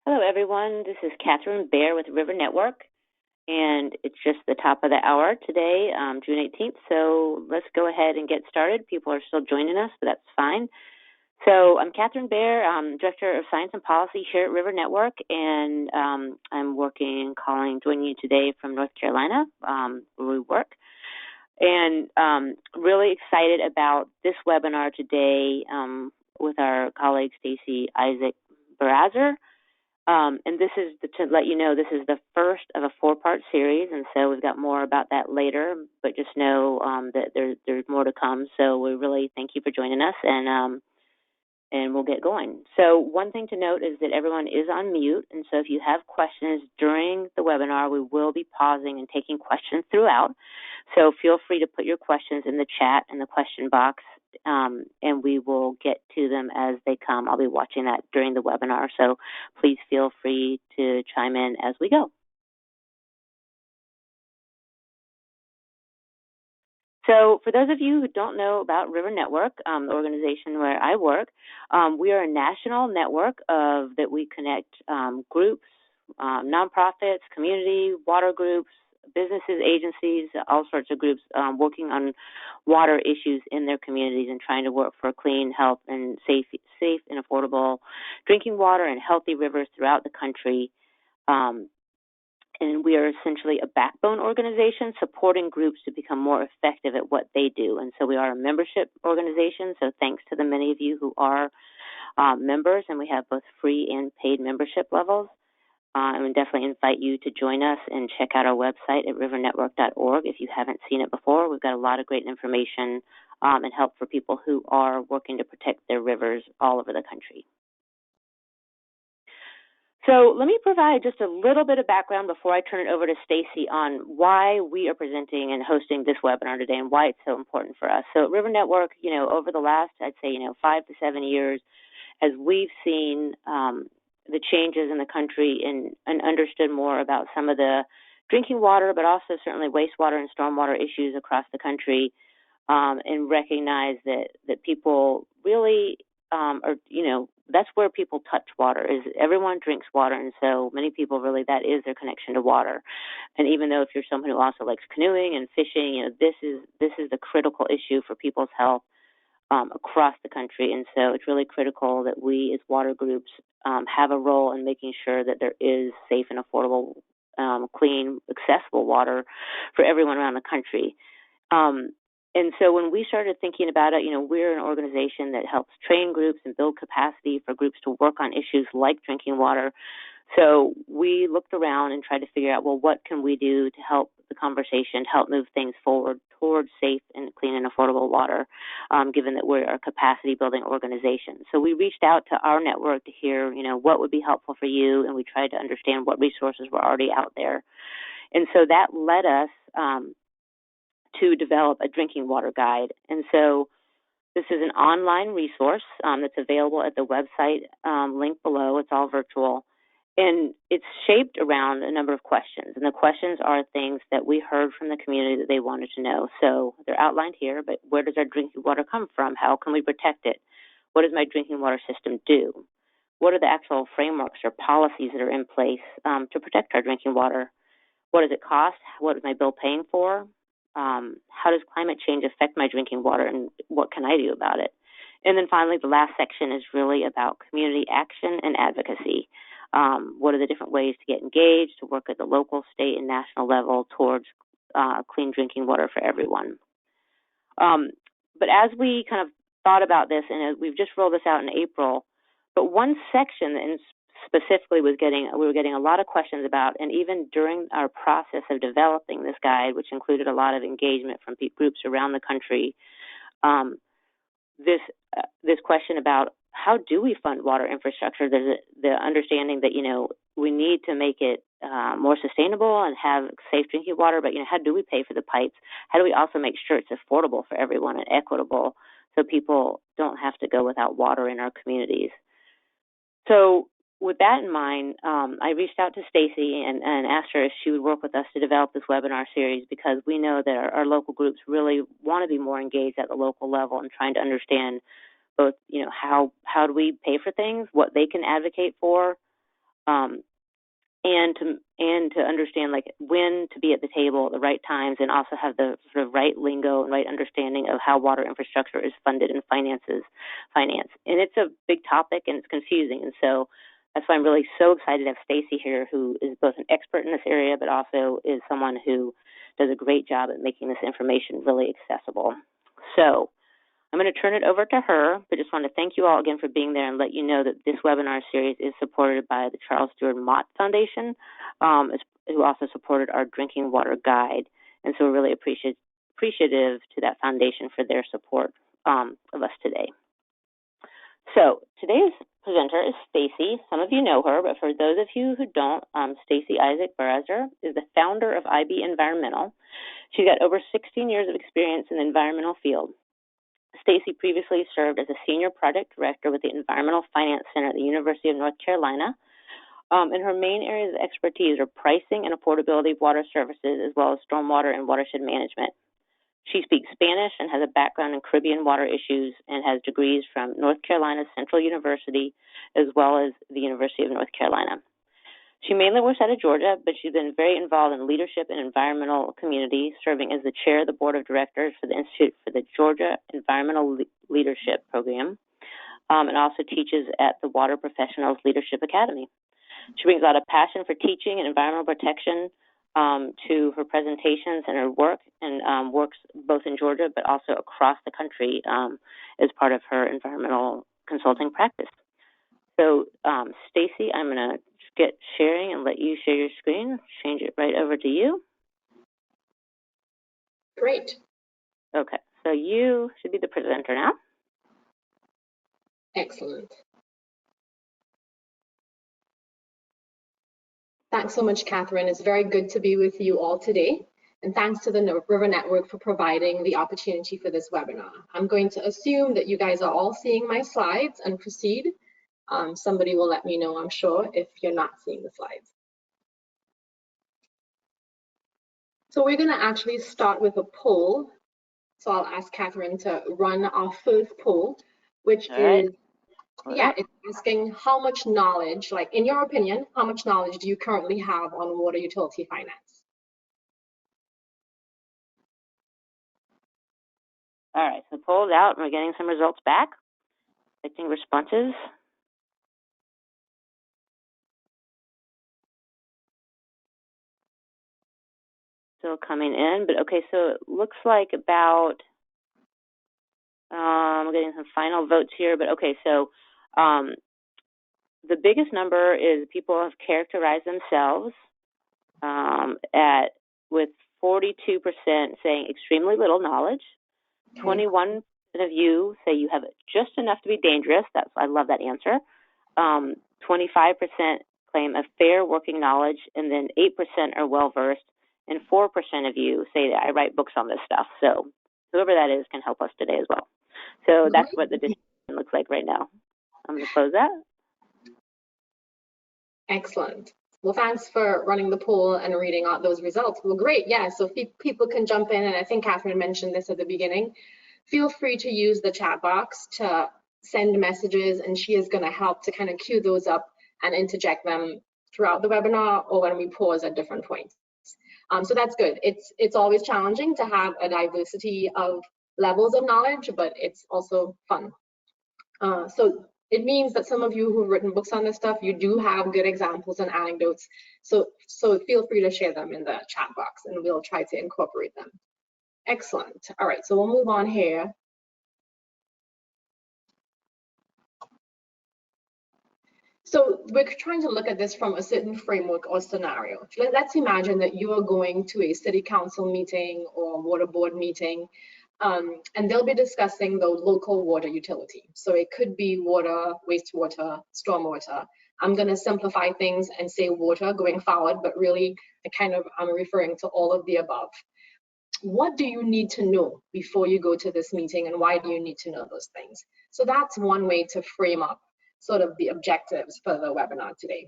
Hello, everyone. This is Catherine Baer with River Network, and it's just the top of the hour today, June 18th, so let's go ahead and get started. People are still joining us, but that's fine. So I'm Catherine Baer, Director of Science and Policy here at River Network, and I'm joining you today from North Carolina, where we work. And really excited about this webinar today with our colleague Stacey Isaac Berahzer. And this is to let you know, this is the first of a 4-part series, and so we've got more about that later. But just know that there's more to come. So we really thank you for joining us, and we'll get going. So one thing to note is that everyone is on mute, and so if you have questions during the webinar, we will be pausing and taking questions throughout. So feel free to put your questions in the chat in the question box, and we will get to them as they come. I'll be watching that during the webinar, so please feel free to chime in as we go. So for those of you who don't know about River Network, the organization where I work, we are a national network that we connect groups, nonprofits, community, water groups, businesses, agencies, all sorts of groups working on water issues in their communities and trying to work for clean, health, and safe and affordable drinking water and healthy rivers throughout the country. And we are essentially a backbone organization supporting groups to become more effective at what they do. And so we are a membership organization, so thanks to the many of you who are members, and we have both free and paid membership levels. And we definitely invite you to join us and check out our website at rivernetwork.org if you haven't seen it before. We've got a lot of great information and help for people who are working to protect their rivers all over the country. So let me provide just a little bit of background before I turn it over to Stacey on why we are presenting and hosting this webinar today and why it's so important for us. So at River Network, over the last, I'd say, 5 to 7 years, as we've seen the changes in the country and understood more about some of the drinking water, but also certainly wastewater and stormwater issues across the country, and recognize that people really that's where people touch water. Is everyone drinks water, and so many people really that is their connection to water. And even though if you're someone who also likes canoeing and fishing, this is the critical issue for people's health across the country. And so it's really critical that we as water groups have a role in making sure that there is safe and affordable, clean, accessible water for everyone around the country. And so when we started thinking about it, we're an organization that helps train groups and build capacity for groups to work on issues like drinking water. So we looked around and tried to figure out, well, what can we do to help the conversation, help move things forward towards safe and clean and affordable water, given that we're a capacity building organization. So we reached out to our network to hear, what would be helpful for you, and we tried to understand what resources were already out there. And so that led us to develop a drinking water guide. And so this is an online resource that's available at the website link below. It's all virtual. And it's shaped around a number of questions. And the questions are things that we heard from the community that they wanted to know. So they're outlined here, but where does our drinking water come from? How can we protect it? What does my drinking water system do? What are the actual frameworks or policies that are in place to protect our drinking water? What does it cost? What is my bill paying for? How does climate change affect my drinking water, and what can I do about it? And then finally, the last section is really about community action and advocacy. What are the different ways to get engaged, to work at the local, state, and national level towards clean drinking water for everyone? But as we kind of thought about this, and we've just rolled this out in April, but one section and specifically we were getting a lot of questions about, and even during our process of developing this guide, which included a lot of engagement from groups around the country, this question about how do we fund water infrastructure? There's the understanding that, we need to make it more sustainable and have safe drinking water, but, how do we pay for the pipes? How do we also make sure it's affordable for everyone and equitable so people don't have to go without water in our communities? So with that in mind, I reached out to Stacey and asked her if she would work with us to develop this webinar series, because we know that our local groups really want to be more engaged at the local level and trying to understand both, how do we pay for things, what they can advocate for, and to understand like when to be at the table at the right times, and also have the sort of right lingo and right understanding of how water infrastructure is funded and financed. And it's a big topic and it's confusing, and so that's why I'm really so excited to have Stacey here, who is both an expert in this area but also is someone who does a great job at making this information really accessible. So I'm going to turn it over to her, but just want to thank you all again for being there and let you know that this webinar series is supported by the Charles Stewart Mott Foundation, who also supported our drinking water guide. And so we're really appreciative to that foundation for their support of us today. So today's presenter is Stacey. Some of you know her, but for those of you who don't, Stacey Isaac Berahzer is the founder of IB Environmental. She's got over 16 years of experience in the environmental field. Stacey previously served as a senior project director with the Environmental Finance Center at the University of North Carolina. And her main areas of expertise are pricing and affordability of water services, as well as stormwater and watershed management. She speaks Spanish and has a background in Caribbean water issues and has degrees from North Carolina Central University, as well as the University of North Carolina. She mainly works out of Georgia, but she's been very involved in leadership and environmental community, serving as the chair of the board of directors for the Institute for the Georgia Environmental Leadership Program, and also teaches at the Water Professionals Leadership Academy. She brings a lot of passion for teaching and environmental protection to her presentations and her work, and works both in Georgia but also across the country as part of her environmental consulting practice. So, Stacey, I'm going to get sharing and let you share your screen. Change it right over to you. Great. Okay, so you should be the presenter now. Excellent. Thanks so much, Catherine. It's very good to be with you all today. And thanks to the River Network for providing the opportunity for this webinar. I'm going to assume that you guys are all seeing my slides and proceed. Somebody will let me know, I'm sure, if you're not seeing the slides. So we're going to actually start with a poll. So I'll ask Catherine to run our first poll, which is, it's asking how much knowledge, like in your opinion, how much knowledge do you currently have on water utility finance? All right, so poll's out and we're getting some results back. Expecting responses. Still coming in, but okay, so it looks like about, we're getting some final votes here, but okay, so the biggest number is people have characterized themselves with 42% saying extremely little knowledge. 21% of you say you have just enough to be dangerous. I love that answer. 25% claim a fair working knowledge, and then 8% are well-versed, and 4% of you say that I write books on this stuff. So whoever that is can help us today as well. So that's what the distribution looks like right now. I'm going to close that. Excellent. Well, thanks for running the poll and reading out those results. Well, great. Yeah, so people can jump in, and I think Catherine mentioned this at the beginning. Feel free to use the chat box to send messages, and she is going to help to kind of queue those up and interject them throughout the webinar or when we pause at different points. So that's good. It's always challenging to have a diversity of levels of knowledge, but it's also fun. So it means that some of you who've written books on this stuff, you do have good examples and anecdotes. So feel free to share them in the chat box and we'll try to incorporate them. Excellent. All right, so we'll move on here. So we're trying to look at this from a certain framework or scenario. Let's imagine that you are going to a city council meeting or water board meeting, and they'll be discussing the local water utility. So it could be water, wastewater, stormwater. I'm going to simplify things and say water going forward, but really I'm referring to all of the above. What do you need to know before you go to this meeting, and why do you need to know those things? So that's one way to frame up sort of the objectives for the webinar today.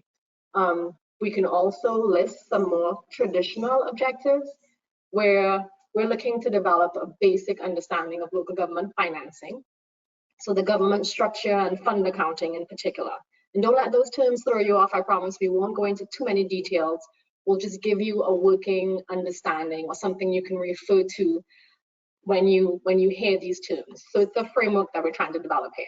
We can also list some more traditional objectives where we're looking to develop a basic understanding of local government financing. So the government structure and fund accounting in particular. And don't let those terms throw you off. I promise we won't go into too many details. We'll just give you a working understanding or something you can refer to when you hear these terms. So it's a framework that we're trying to develop here.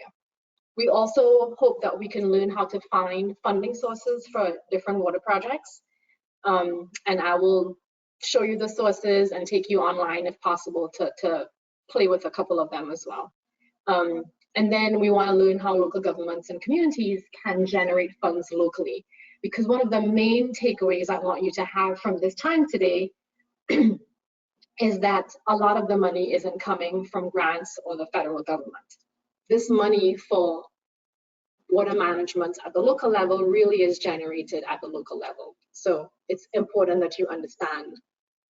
We also hope that we can learn how to find funding sources for different water projects. And I will show you the sources and take you online if possible to play with a couple of them as well. And then we want to learn how local governments and communities can generate funds locally. Because one of the main takeaways I want you to have from this time today is that a lot of the money isn't coming from grants or the federal government. This money for water management at the local level really is generated at the local level. So it's important that you understand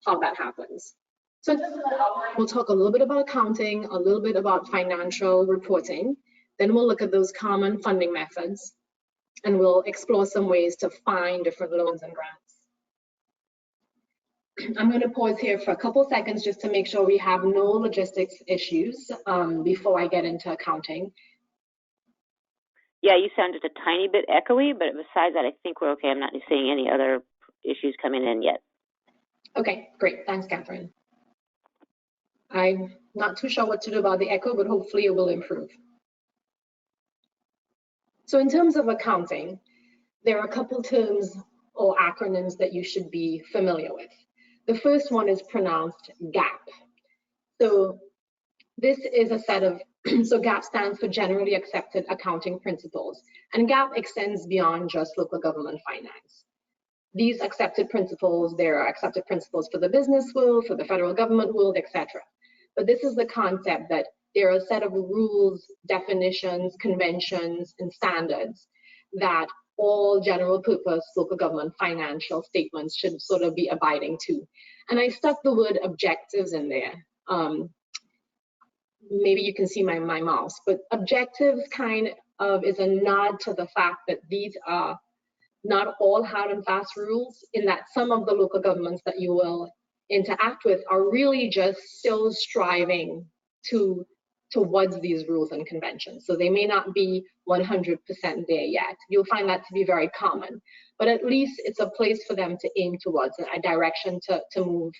how that happens. So in terms of that outline, we'll talk a little bit about accounting, a little bit about financial reporting. Then we'll look at those common funding methods, and we'll explore some ways to find different loans and grants. I'm going to pause here for a couple seconds just to make sure we have no logistics issues before I get into accounting. Yeah, you sounded a tiny bit echoey, but besides that, I think we're okay. I'm not seeing any other issues coming in yet. Okay, great. Thanks, Catherine. I'm not too sure what to do about the echo, but hopefully it will improve. So in terms of accounting, there are a couple terms or acronyms that you should be familiar with. The first one is pronounced GAAP. So this is a set of, so GAAP stands for Generally Accepted Accounting Principles, and GAAP extends beyond just local government finance. These accepted principles, there are accepted principles for the business world, for the federal government world, etc. But this is the concept that there are a set of rules, definitions, conventions, and standards that all general purpose local government financial statements should sort of be abiding to. And I stuck the word objectives in there. Maybe you can see my mouse, but objectives kind of is a nod to the fact that these are not all hard and fast rules, in that some of the local governments that you will interact with are really just still striving towards these rules and conventions. So they may not be 100% there yet. You'll find that to be very common, but at least it's a place for them to aim towards, a direction to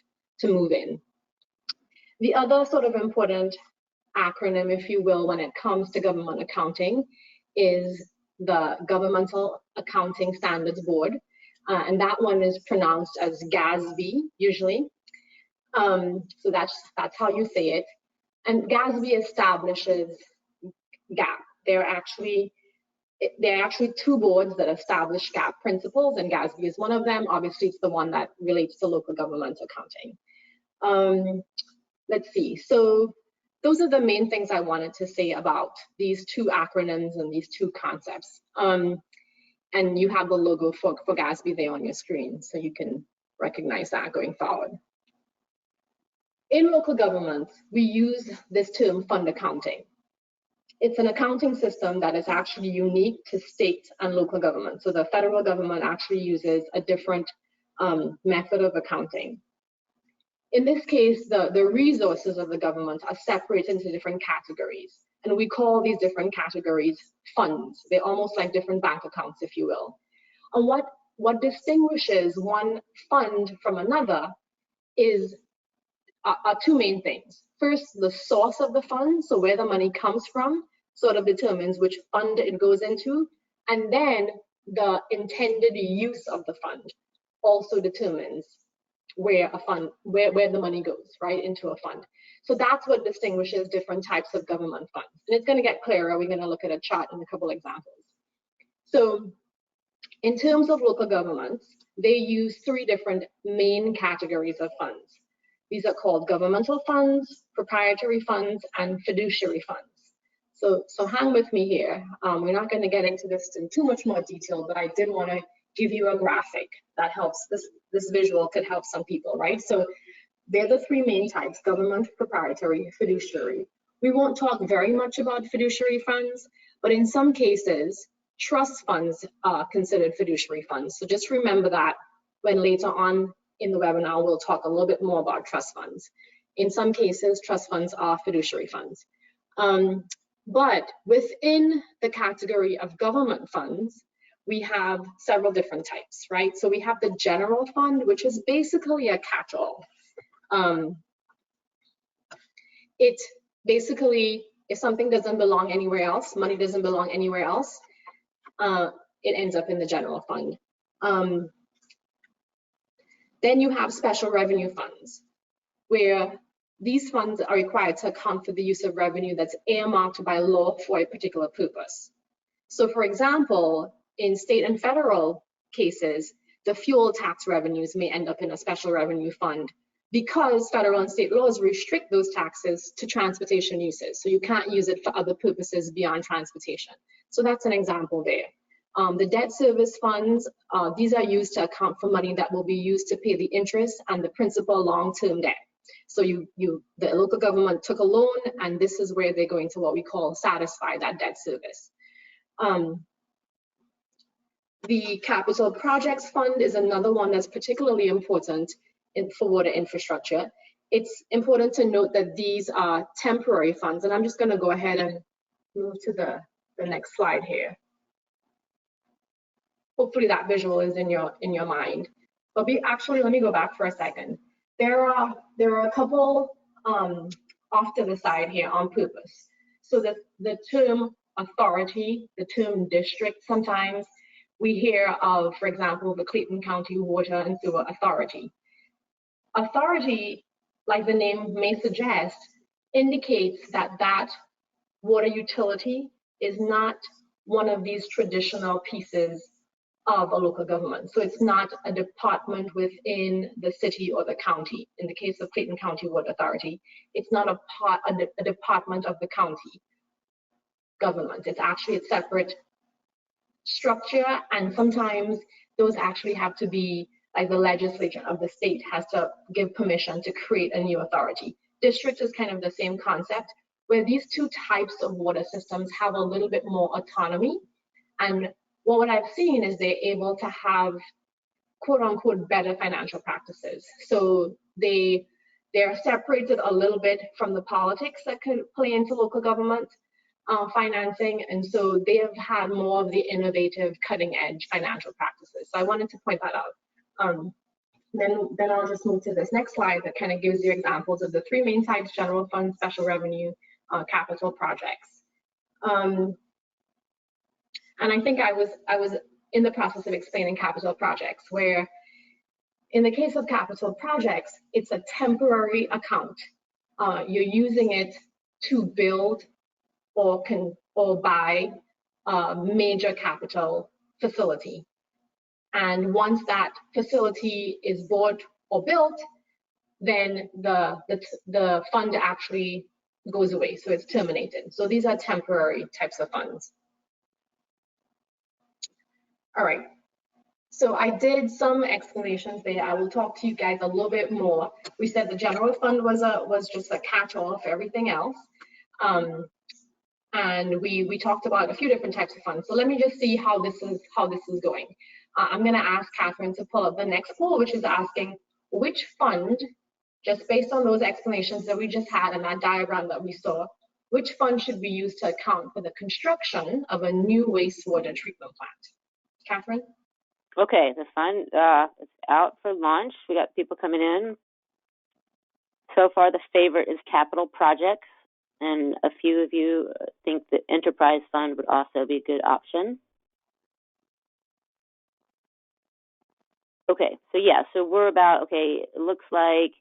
move in. The other sort of important acronym, if you will, when it comes to government accounting is the Governmental Accounting Standards Board, and that one is pronounced as GASB usually. So that's how you say it. And GASB establishes GAAP. There are actually two boards that establish GAAP principles, and GASB is one of them. Obviously, it's the one that relates to local government accounting. Let's see. So those are the main things I wanted to say about these two acronyms and these two concepts. And you have the logo for GASB there on your screen, so you can recognize that going forward. In local governments, we use this term fund accounting. It's an accounting system that is actually unique to state and local government. So the federal government actually uses a different method of accounting. In this case, the resources of the government are separated into different categories, and we call these different categories funds. They're almost like different bank accounts, if you will. And what distinguishes one fund from another are two main things. First, the source of the fund, so where the money comes from, sort of determines which fund it goes into, and then the intended use of the fund also determines where the money goes, right, into a fund. So that's what distinguishes different types of government funds. And it's going to get clearer. We're going to look at a chart and a couple examples. So in terms of local governments, they use three different main categories of funds. These are called governmental funds, proprietary funds, and fiduciary funds. So hang with me here. We're not going to get into this in too much more detail, but I did want to give you a graphic that helps. This visual could help some people, right? So they're the three main types: government, proprietary, fiduciary. We won't talk very much about fiduciary funds, but in some cases, trust funds are considered fiduciary funds. So just remember that when later on in the webinar, we'll talk a little bit more about trust funds. In some cases, trust funds are fiduciary funds. But within the category of government funds, we have several different types, right? So we have the general fund, which is basically a catch-all. It basically, if something doesn't belong anywhere else, money doesn't belong anywhere else, it ends up in the general fund. Then you have special revenue funds, where these funds are required to account for the use of revenue that's earmarked by law for a particular purpose. So for example, in state and federal cases, the fuel tax revenues may end up in a special revenue fund because federal and state laws restrict those taxes to transportation uses. So you can't use it for other purposes beyond transportation. So that's an example there. The debt service funds, these are used to account for money that will be used to pay the interest and the principal long-term debt. So the local government took a loan, and this is where they're going to what we call satisfy that debt service. The capital projects fund is another one that's particularly important for water infrastructure. It's important to note that these are temporary funds, and I'm just going to go ahead and move to the next slide here. Hopefully that visual is in your mind. But let me go back for a second. There are a couple off to the side here on purpose. So the term authority, the term district, sometimes we hear of, for example, the Clayton County Water and Sewer Authority. Authority, like the name may suggest, indicates that that water utility is not one of these traditional pieces of a local government. So it's not a department within the city or the county. In the case of Clayton County Water Authority, it's not a department of the county government. It's actually a separate structure, and sometimes those actually have to be, like the legislature of the state has to give permission to create a new authority. District is kind of the same concept, where these two types of water systems have a little bit more autonomy. And what I've seen is they're able to have quote unquote better financial practices. So they're separated a little bit from the politics that could play into local government financing, and so they have had more of the innovative, cutting-edge financial practices. So I wanted to point that out. Then I'll just move to this next slide that kind of gives you examples of the three main types: general fund, special revenue, capital projects. And I think I was in the process of explaining capital projects, where in the case of capital projects, it's a temporary account. You're using it to build or buy a major capital facility. And once that facility is bought or built, then the fund actually goes away, so it's terminated. So these are temporary types of funds. All right, so I did some explanations there. I will talk to you guys a little bit more. We said the general fund was just a catch-all for everything else. And we talked about a few different types of funds. So let me just see how this is going. I'm going to ask Catherine to pull up the next poll, which is asking which fund, just based on those explanations that we just had and that diagram that we saw, which fund should be used to account for the construction of a new wastewater treatment plant? Catherine? Okay, the fund is out for launch. We got people coming in. So far, the favorite is capital projects, and a few of you think the enterprise fund would also be a good option. Okay, so yeah, so we're about, okay, it looks like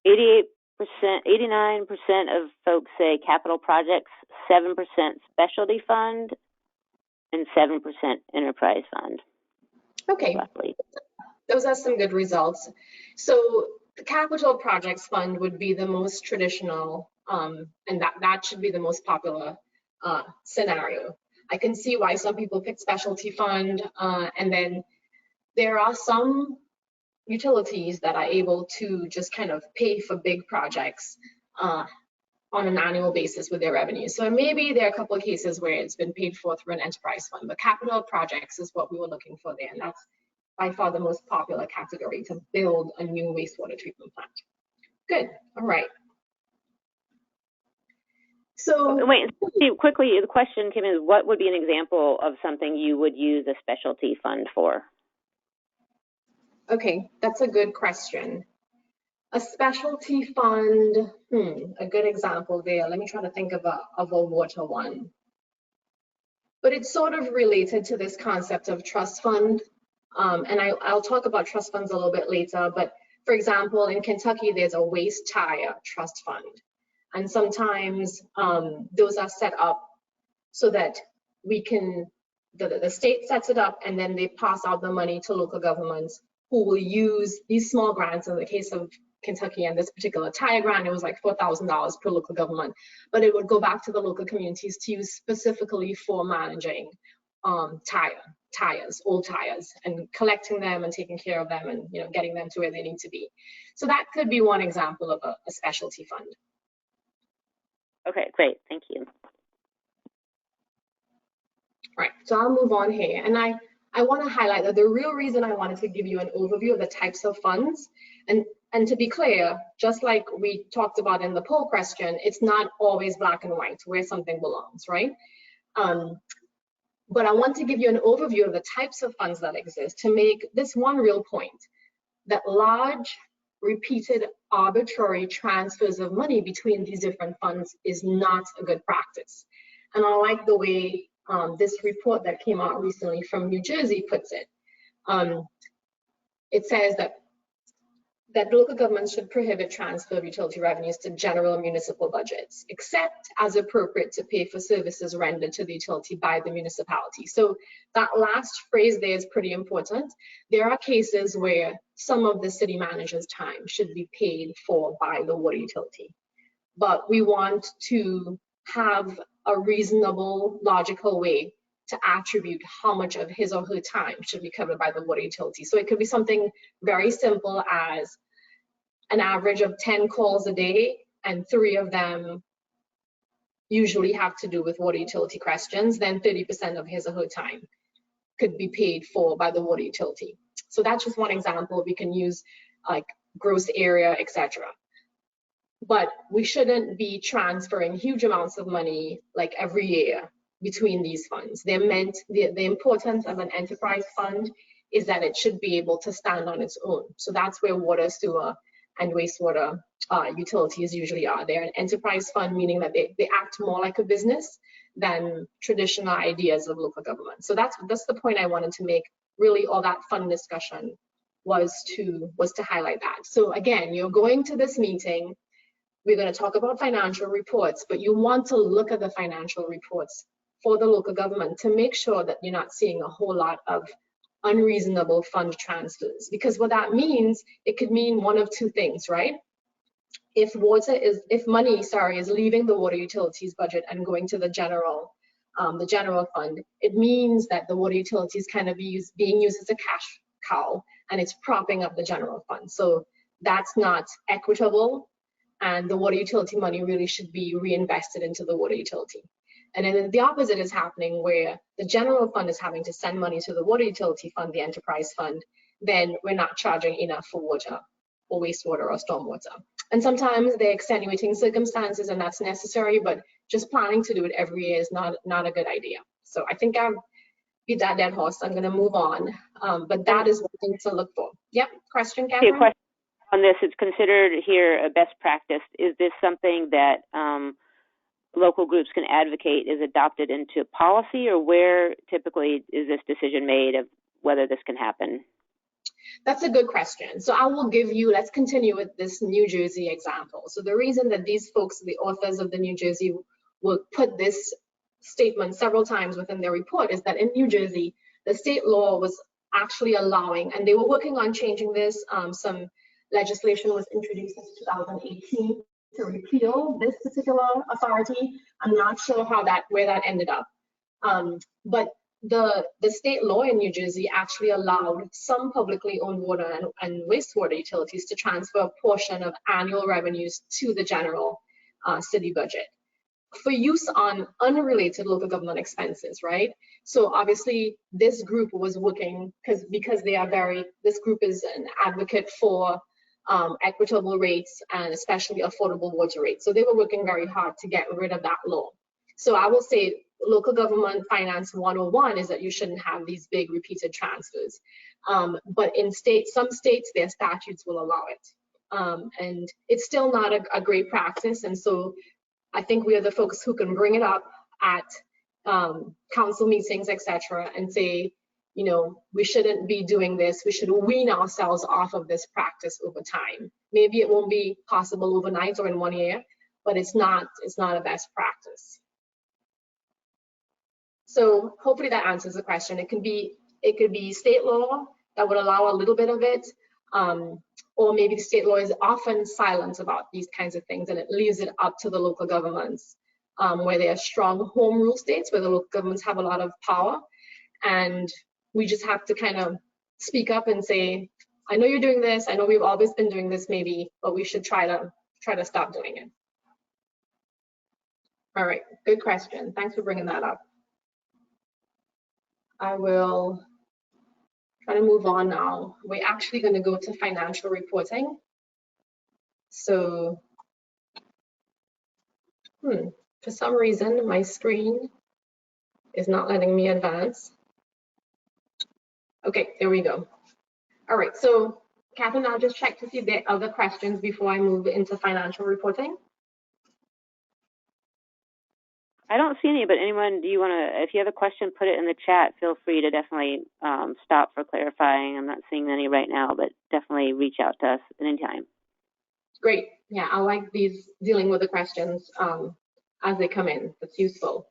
88%, 89% of folks say capital projects, 7% specialty fund, and 7% enterprise fund. Okay, roughly. Those are some good results. So the capital projects fund would be the most traditional, and that should be the most popular scenario. I can see why some people pick specialty fund, and then there are some utilities that are able to just kind of pay for big projects on an annual basis with their revenues. So maybe there are a couple of cases where it's been paid for through an enterprise fund, but capital projects is what we were looking for there, and that's by far the most popular category to build a new wastewater treatment plant. Good, all right. So wait, quickly, the question, Kim, is what would be an example of something you would use a specialty fund for? okay, that's a good question. A specialty fund, a good example there. Let me try to think of a water one. But it's sort of related to this concept of trust fund. And I'll talk about trust funds a little bit later. But for example, in Kentucky, there's a waste tire trust fund. And sometimes those are set up so that we can, the state sets it up and then they pass out the money to local governments who will use these small grants. In the case of Kentucky and this particular tire grant, it was like $4,000 per local government, but it would go back to the local communities to use specifically for managing tires, old tires, and collecting them and taking care of them and getting them to where they need to be. So that could be one example of a specialty fund. Okay, great, thank you. Right, so I'll move on here. And I want to highlight that the real reason I wanted to give you an overview of the types of funds, and to be clear, just like we talked about in the poll question, it's not always black and white where something belongs, right? But I want to give you an overview of the types of funds that exist to make this one real point, that large, repeated, arbitrary transfers of money between these different funds is not a good practice. And I like the way this report that came out recently from New Jersey puts it. It says that local governments should prohibit transfer of utility revenues to general municipal budgets, except as appropriate to pay for services rendered to the utility by the municipality. So that last phrase there is pretty important. There are cases where some of the city manager's time should be paid for by the water utility, but we want to have a reasonable, logical way to attribute how much of his or her time should be covered by the water utility. So it could be something very simple as an average of 10 calls a day, and 3 of them usually have to do with water utility questions, then 30% of his or her time could be paid for by the water utility. So that's just one example. We can use like gross area, etc. But we shouldn't be transferring huge amounts of money like every year between these funds. They're meant, the importance of an enterprise fund is that it should be able to stand on its own. So that's where water, sewer, and wastewater utilities usually are. They're an enterprise fund, meaning that they act more like a business than traditional ideas of local government. So that's the point I wanted to make. Really, all that fund discussion was to highlight that. So again, you're going to this meeting, we're going to talk about financial reports, but you want to look at the financial reports for the local government to make sure that you're not seeing a whole lot of unreasonable fund transfers. Because what that means, it could mean one of two things, right? If money is leaving the water utilities budget and going to the general fund, it means that the water utilities kind of being used as a cash cow, and it's propping up the general fund. So that's not equitable, and the water utility money really should be reinvested into the water utility. And then the opposite is happening, where the general fund is having to send money to the water utility fund, the enterprise fund, then we're not charging enough for water or wastewater or stormwater. And sometimes they're extenuating circumstances and that's necessary, but just planning to do it every year is not a good idea. So I think I've beat that dead horse. I'm going to move on. But that is one thing to look for. Yep, question, Catherine? Question on this, it's considered here a best practice. Is this something that local groups can advocate is adopted into policy, or where typically is this decision made of whether this can happen? That's a good question. So I will give you, let's continue with this New Jersey example. So the reason that these folks, the authors of the New Jersey, will put this statement several times within their report is that in New Jersey, the state law was actually allowing, and they were working on changing this. Some legislation was introduced in 2018 to repeal this particular authority. I'm not sure where that ended up. But the state law in New Jersey actually allowed some publicly owned water and wastewater utilities to transfer a portion of annual revenues to the general city budget for use on unrelated local government expenses, right? So obviously this group was working because this group is an advocate for equitable rates, and especially affordable water rates. So they were working very hard to get rid of that law. So I will say local government finance 101 is that you shouldn't have these big repeated transfers. But in some states, their statutes will allow it. And it's still not a great practice. And so I think we are the folks who can bring it up at council meetings, etc., and say, you know, we shouldn't be doing this. We should wean ourselves off of this practice over time. Maybe it won't be possible overnight or in 1 year, but it's not a best practice. So hopefully that answers the question. It could be state law that would allow a little bit of it, or maybe the state law is often silent about these kinds of things and it leaves it up to the local governments, where they are strong home rule states, where the local governments have a lot of power, and we just have to kind of speak up and say, I know you're doing this, I know we've always been doing this maybe, but we should try to stop doing it. All right, good question. Thanks for bringing that up. I will try to move on now. We're actually going to go to financial reporting. So, for some reason, my screen is not letting me advance. Okay, there we go. All right, so Catherine, I'll just check to see if there are other questions before I move into financial reporting. I don't see any, but anyone, do you want to, if you have a question, put it in the chat. Feel free to definitely stop for clarifying. I'm not seeing any right now, but definitely reach out to us at any time. Great. Yeah, I like these dealing with the questions as they come in. That's useful.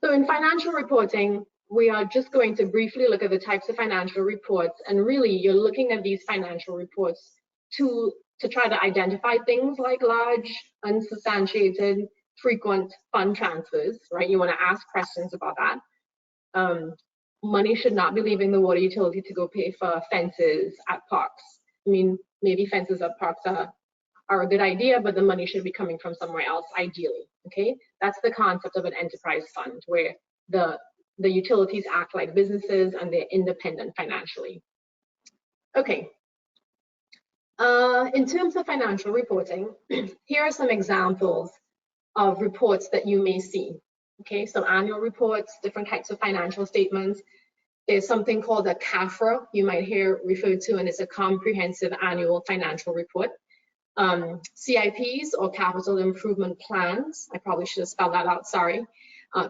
So in financial reporting, we are just going to briefly look at the types of financial reports, and really you're looking at these financial reports to try to identify things like large, unsubstantiated, frequent fund transfers, right? You want to ask questions about that. Money should not be leaving the water utility to go pay for fences at parks. I mean, maybe fences at parks are a good idea, but the money should be coming from somewhere else, ideally, okay? That's the concept of an enterprise fund, where the utilities act like businesses and they're independent financially. Okay. In terms of financial reporting, here are some examples of reports that you may see. Okay, so annual reports, different types of financial statements. There's something called a CAFRA, you might hear referred to, and it's a comprehensive annual financial report. CIPs, or capital improvement plans, I probably should have spelled that out, sorry.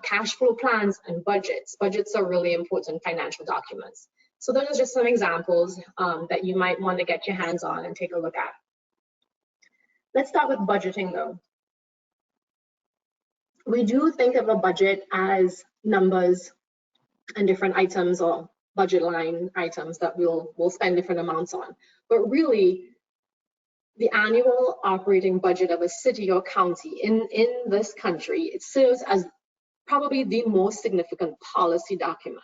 Cash flow plans and budgets. Budgets are really important financial documents. So those are just some examples that you might want to get your hands on and take a look at. Let's start with budgeting though. We do think of a budget as numbers and different items or budget line items that we'll spend different amounts on. But really, the annual operating budget of a city or county in this country, it serves as probably the most significant policy document.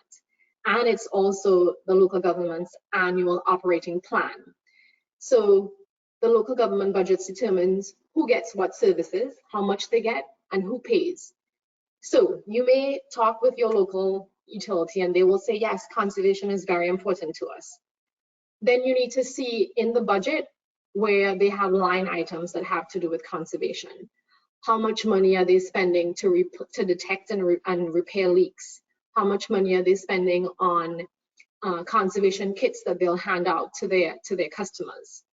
And it's also the local government's annual operating plan. So the local government budget determines who gets what services, how much they get, and who pays. So you may talk with your local utility and they will say, yes, conservation is very important to us. Then you need to see in the budget where they have line items that have to do with conservation. How much money are they spending to detect and repair leaks? How much money are they spending on conservation kits that they'll hand out to their customers,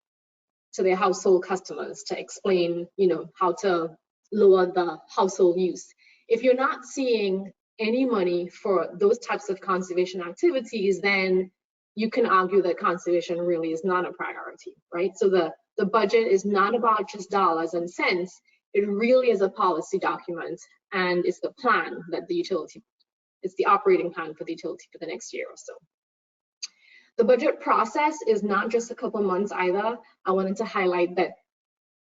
to their household customers, to explain, you know, how to lower the household use. If you're not seeing any money for those types of conservation activities, then you can argue that conservation really is not a priority, right? So the budget is not about just dollars and cents. It really is a policy document, and it's the plan that the utility, it's the operating plan for the utility for the next year or so. The budget process is not just a couple months either. I wanted to highlight that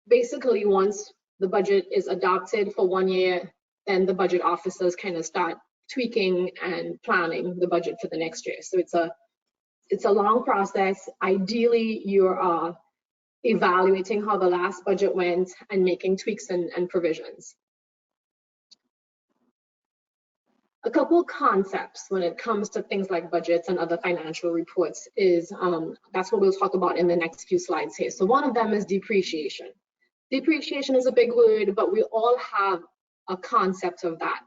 basically once the budget is adopted for 1 year, then the budget officers kind of start tweaking and planning the budget for the next year. So it's a long process. Ideally, you are evaluating how the last budget went and making tweaks and provisions. A couple concepts when it comes to things like budgets and other financial reports is, that's what we'll talk about in the next few slides here. So one of them is depreciation. Depreciation is a big word, but we all have a concept of that.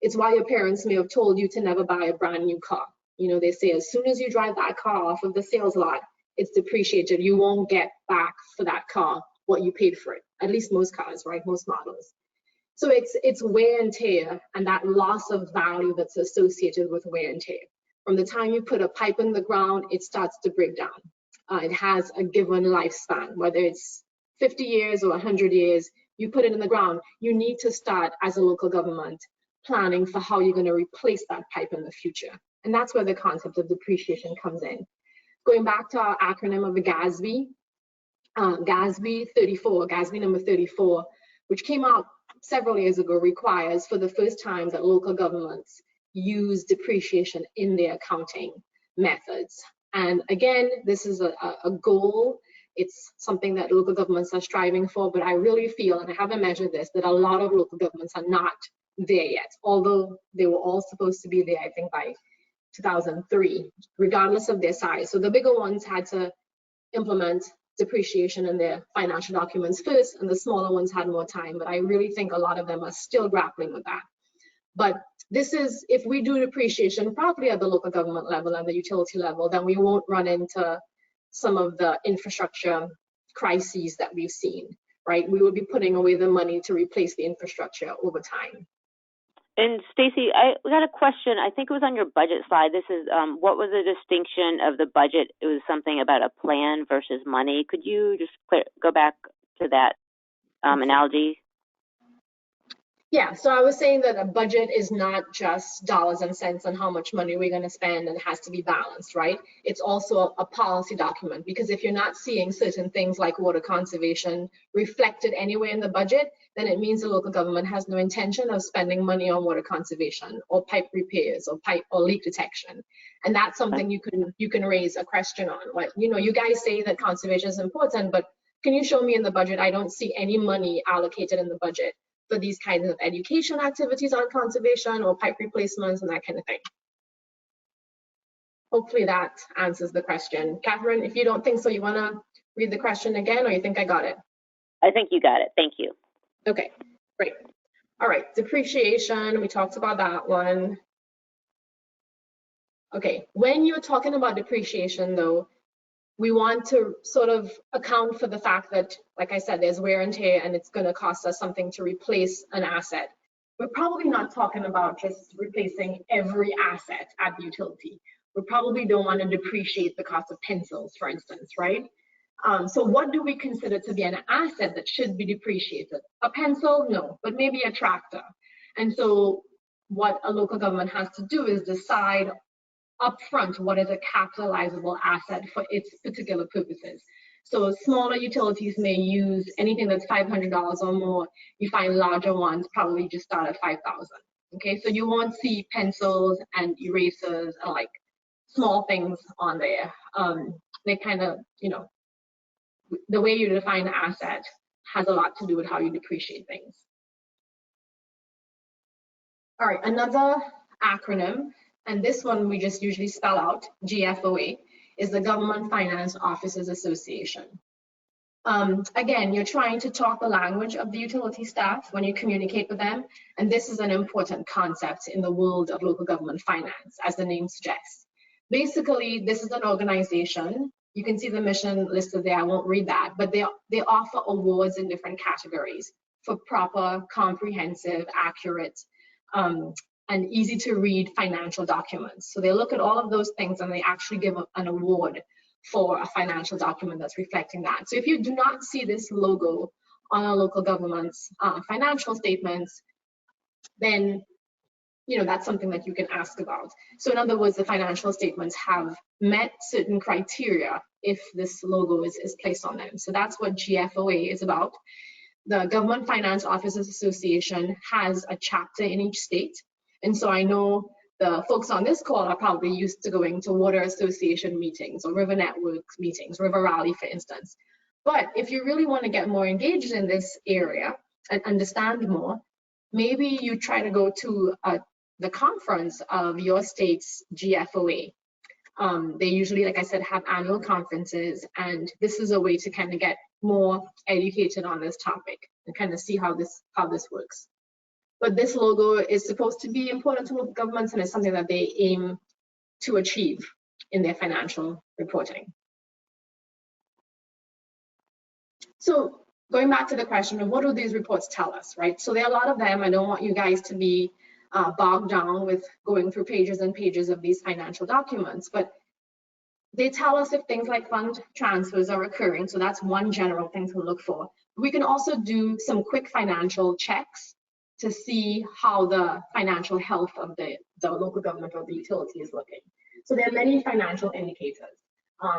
It's why your parents may have told you to never buy a brand new car. You know, they say as soon as you drive that car off of the sales lot, it's depreciated. You won't get back for that car what you paid for it, at least most cars, right? Most models. So it's wear and tear and that loss of value that's associated with wear and tear. From the time you put a pipe in the ground, it starts to break down. It has a given lifespan, whether it's 50 years or 100 years, you put it in the ground, you need to start as a local government planning for how you're going to replace that pipe in the future. And that's where the concept of depreciation comes in. Going back to our acronym of the GASB, GASB number 34, which came out several years ago, requires for the first time that local governments use depreciation in their accounting methods. And again, this is a goal. It's something that local governments are striving for, but I really feel, and I haven't measured this, that a lot of local governments are not there yet, although they were all supposed to be there, I think, by 2003, regardless of their size. So the bigger ones had to implement depreciation in their financial documents first, and the smaller ones had more time, but I really think a lot of them are still grappling with that. But this is, if we do depreciation properly at the local government level and the utility level, then we won't run into some of the infrastructure crises that we've seen, right? We will be putting away the money to replace the infrastructure over time. And Stacey, I got a question. I think it was on your budget slide. This is what was the distinction of the budget? It was something about a plan versus money. Could you just go back to that analogy? Yeah, so I was saying that a budget is not just dollars and cents on how much money we're going to spend, and it has to be balanced, right? It's also a policy document, because if you're not seeing certain things like water conservation reflected anywhere in the budget, then it means the local government has no intention of spending money on water conservation or pipe repairs or pipe or leak detection. And that's something you can raise a question on. Like, you know, you guys say that conservation is important, but can you show me in the budget? I don't see any money allocated in the budget for these kinds of education activities on conservation or pipe replacements and that kind of thing. Hopefully that answers the question. Catherine, if you don't think so, you want to read the question again, or you think I got it? I think you got it. Thank you. Okay, great. All right, depreciation, we talked about that one. Okay, when you're talking about depreciation though, we want to sort of account for the fact that, like I said, there's wear and tear and it's going to cost us something to replace an asset. We're probably not talking about just replacing every asset at the utility. We probably don't want to depreciate the cost of pencils, for instance, right? So what do we consider to be an asset that should be depreciated? A pencil? No, but maybe a tractor. And so what a local government has to do is decide upfront what is a capitalizable asset for its particular purposes. So smaller utilities may use anything that's $500 or more. You find larger ones probably just start at $5,000. Okay, so you won't see pencils and erasers and like small things on there. They kind of, you know, the way you define an asset has a lot to do with how you depreciate things. All right, another acronym, and this one we just usually spell out, GFOE, is the Government Finance Officers Association. Again, you're trying to talk the language of the utility staff when you communicate with them, and this is an important concept in the world of local government finance, as the name suggests. Basically, this is an organization. You can see the mission listed there. I won't read that, but they offer awards in different categories for proper, comprehensive, accurate, and easy to read financial documents. So they look at all of those things and they actually give an award for a financial document that's reflecting that. So if you do not see this logo on a local government's financial statements, then you know that's something that you can ask about. So in other words, the financial statements have met certain criteria if this logo is placed on them. So that's what GFOA is about. The Government Finance Officers Association has a chapter in each state. And so I know the folks on this call are probably used to going to Water Association meetings or River Network meetings, River Rally, for instance. But if you really want to get more engaged in this area and understand more, maybe you try to go to a the conference of your state's GFOE. They usually, like I said, have annual conferences, and this is a way to kind of get more educated on this topic and kind of see how this works. But this logo is supposed to be important to local governments, and it's something that they aim to achieve in their financial reporting. So going back to the question of what do these reports tell us, right? So there are a lot of them. I don't want you guys to be bogged down with going through pages and pages of these financial documents, but they tell us if things like fund transfers are occurring. So that's one general thing to look for. We can also do some quick financial checks to see how the financial health of the local government or the utility is looking. So there are many financial indicators.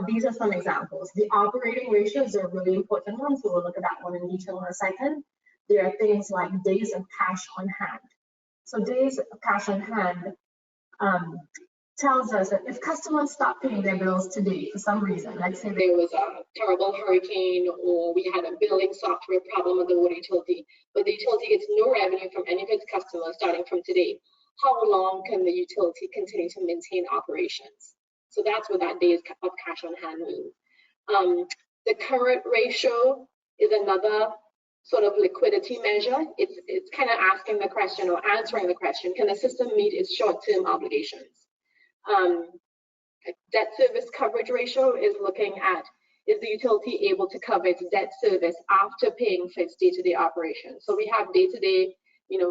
These are some examples. The operating ratios are a really important one, so we'll look at that one in detail in a second. There are things like days of cash on hand. So days of cash on hand tells us that if customers stop paying their bills today for some reason, let's say there was a terrible hurricane or we had a billing software problem with the water utility, but the utility gets no revenue from any of its customers starting from today, how long can the utility continue to maintain operations? So that's what that days of cash on hand means. The current ratio is another sort of liquidity measure. It's kind of asking the question or answering the question, can the system meet its short-term obligations? Debt service coverage ratio is looking at, is the utility able to cover its debt service after paying for its day-to-day operations? So we have day-to-day,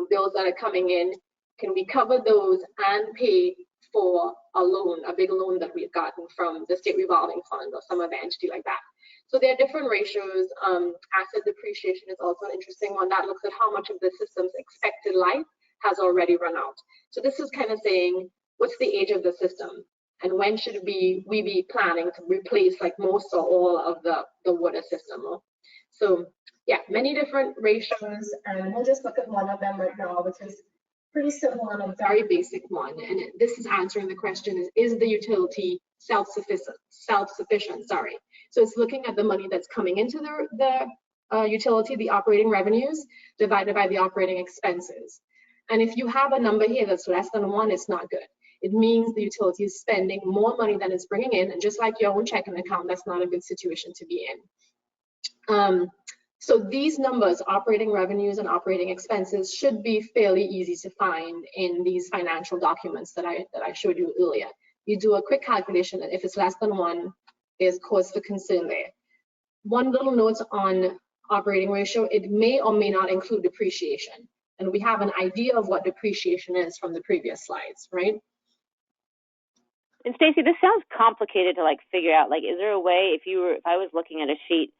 bills that are coming in. Can we cover those and pay for a loan, a big loan that we've gotten from the state revolving fund or some other entity like that? So there are different ratios. Asset depreciation is also an interesting one that looks at how much of the system's expected life has already run out. So this is kind of saying, what's the age of the system? And when should we be planning to replace like most or all of the water system? So yeah, many different ratios, and we'll just look at one of them right now, which is pretty simple and a very basic one. And this is answering the question, is the utility self-sufficient? Sorry. So it's looking at the money that's coming into the utility, the operating revenues, divided by the operating expenses. And if you have a number here that's less than 1, it's not good. It means the utility is spending more money than it's bringing in, and just like your own checking account, that's not a good situation to be in. So these numbers, operating revenues and operating expenses, should be fairly easy to find in these financial documents that I showed you earlier. You do a quick calculation, and if it's less than 1, there's cause for concern there. One little note on operating ratio, it may or may not include depreciation. And we have an idea of what depreciation is from the previous slides, right? And Stacey, this sounds complicated to figure out. Is there a way, if I was looking at a sheet,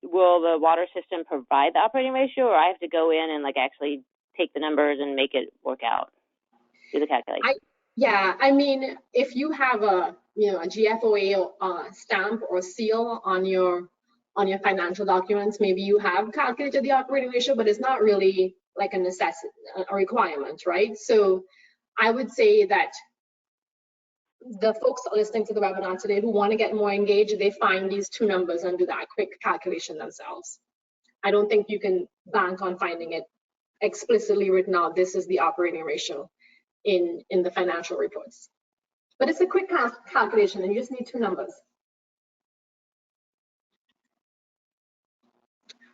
will the water system provide the operating ratio, or I have to go in and actually take the numbers and make it work out, do the calculation? Yeah, I mean, if you have a GFOE stamp or seal on your financial documents, maybe you have calculated the operating ratio, but it's not really like a necessity, a requirement, right? So I would say that the folks listening to the webinar today who want to get more engaged, they find these 2 numbers and do that quick calculation themselves. I don't think you can bank on finding it explicitly written out, this is the operating ratio in the financial reports. But it's a quick calculation, and you just need 2 numbers.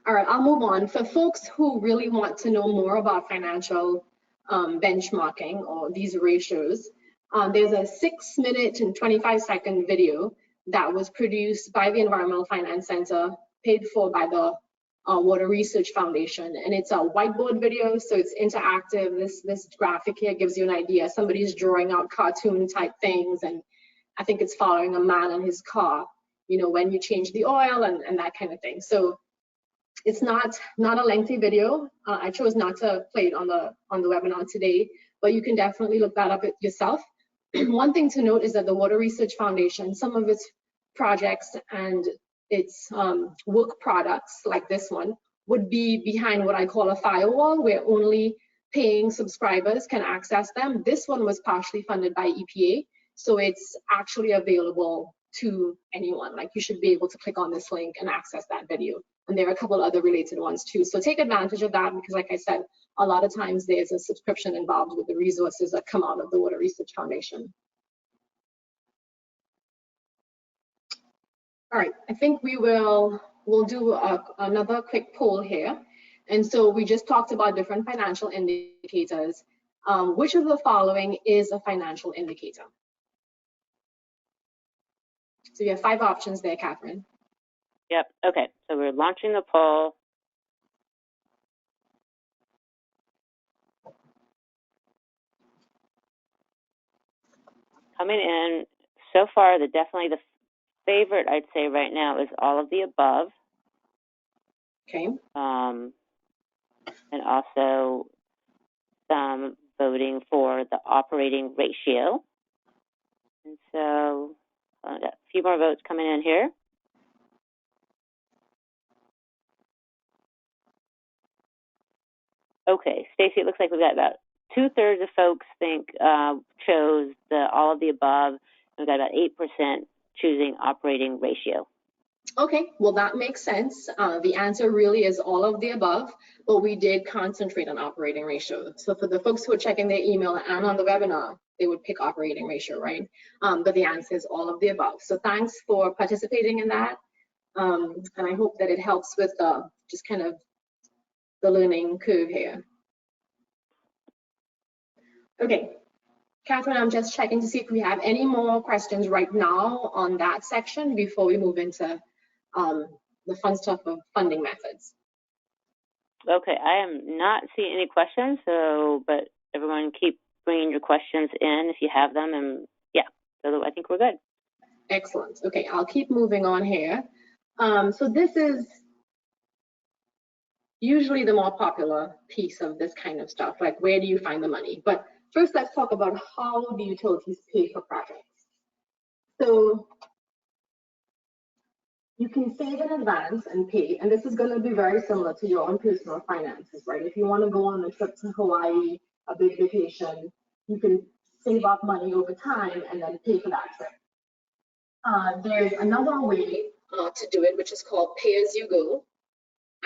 All right, I'll move on. For folks who really want to know more about financial benchmarking or these ratios, there's a 6-minute and 25-second video that was produced by the Environmental Finance Center, paid for by the Water Research Foundation. And it's a whiteboard video, so it's interactive. This graphic here gives you an idea. Somebody's drawing out cartoon type things, and I think it's following a man in his car, when you change the oil and that kind of thing. So it's not a lengthy video. I chose not to play it on the webinar today, but you can definitely look that up yourself. One thing to note is that the Water Research Foundation, some of its projects and its work products like this one would be behind what I call a firewall, where only paying subscribers can access them. This one was partially funded by EPA, so it's actually available to anyone. Like, you should be able to click on this link and access that video. And there are a couple other related ones too. So take advantage of that, because like I said, a lot of times there's a subscription involved with the resources that come out of the Water Research Foundation. All right, I think we'll do another quick poll here. And so we just talked about different financial indicators. Which of the following is a financial indicator? So you have 5 options there, Catherine. Yep, okay, so we're launching the poll. Coming in, so far, definitely the favorite I'd say right now is all of the above. Okay. And also some voting for the operating ratio. And so got a few more votes coming in here. Okay, Stacey, it looks like we've got about 2/3 of folks think chose all of the above. We've got about 8% choosing operating ratio. Okay, well, that makes sense. The answer really is all of the above, but we did concentrate on operating ratio. So for the folks who are checking their email and on the webinar, they would pick operating ratio, right? But the answer is all of the above. So thanks for participating in that. And I hope that it helps with just kind of the learning curve here. Okay, Catherine, I'm just checking to see if we have any more questions right now on that section before we move into the fun stuff of funding methods. Okay, I am not seeing any questions, but everyone keep bringing your questions in if you have them, and yeah, so I think we're good. Excellent. Okay, I'll keep moving on here. So this is usually the more popular piece of this kind of stuff, like where do you find the money? But first, let's talk about how the utilities pay for projects. So you can save in advance and pay, and this is going to be very similar to your own personal finances, right? If you want to go on a trip to Hawaii, a big vacation, you can save up money over time and then pay for that trip. There's another way to do it, which is called pay as you go.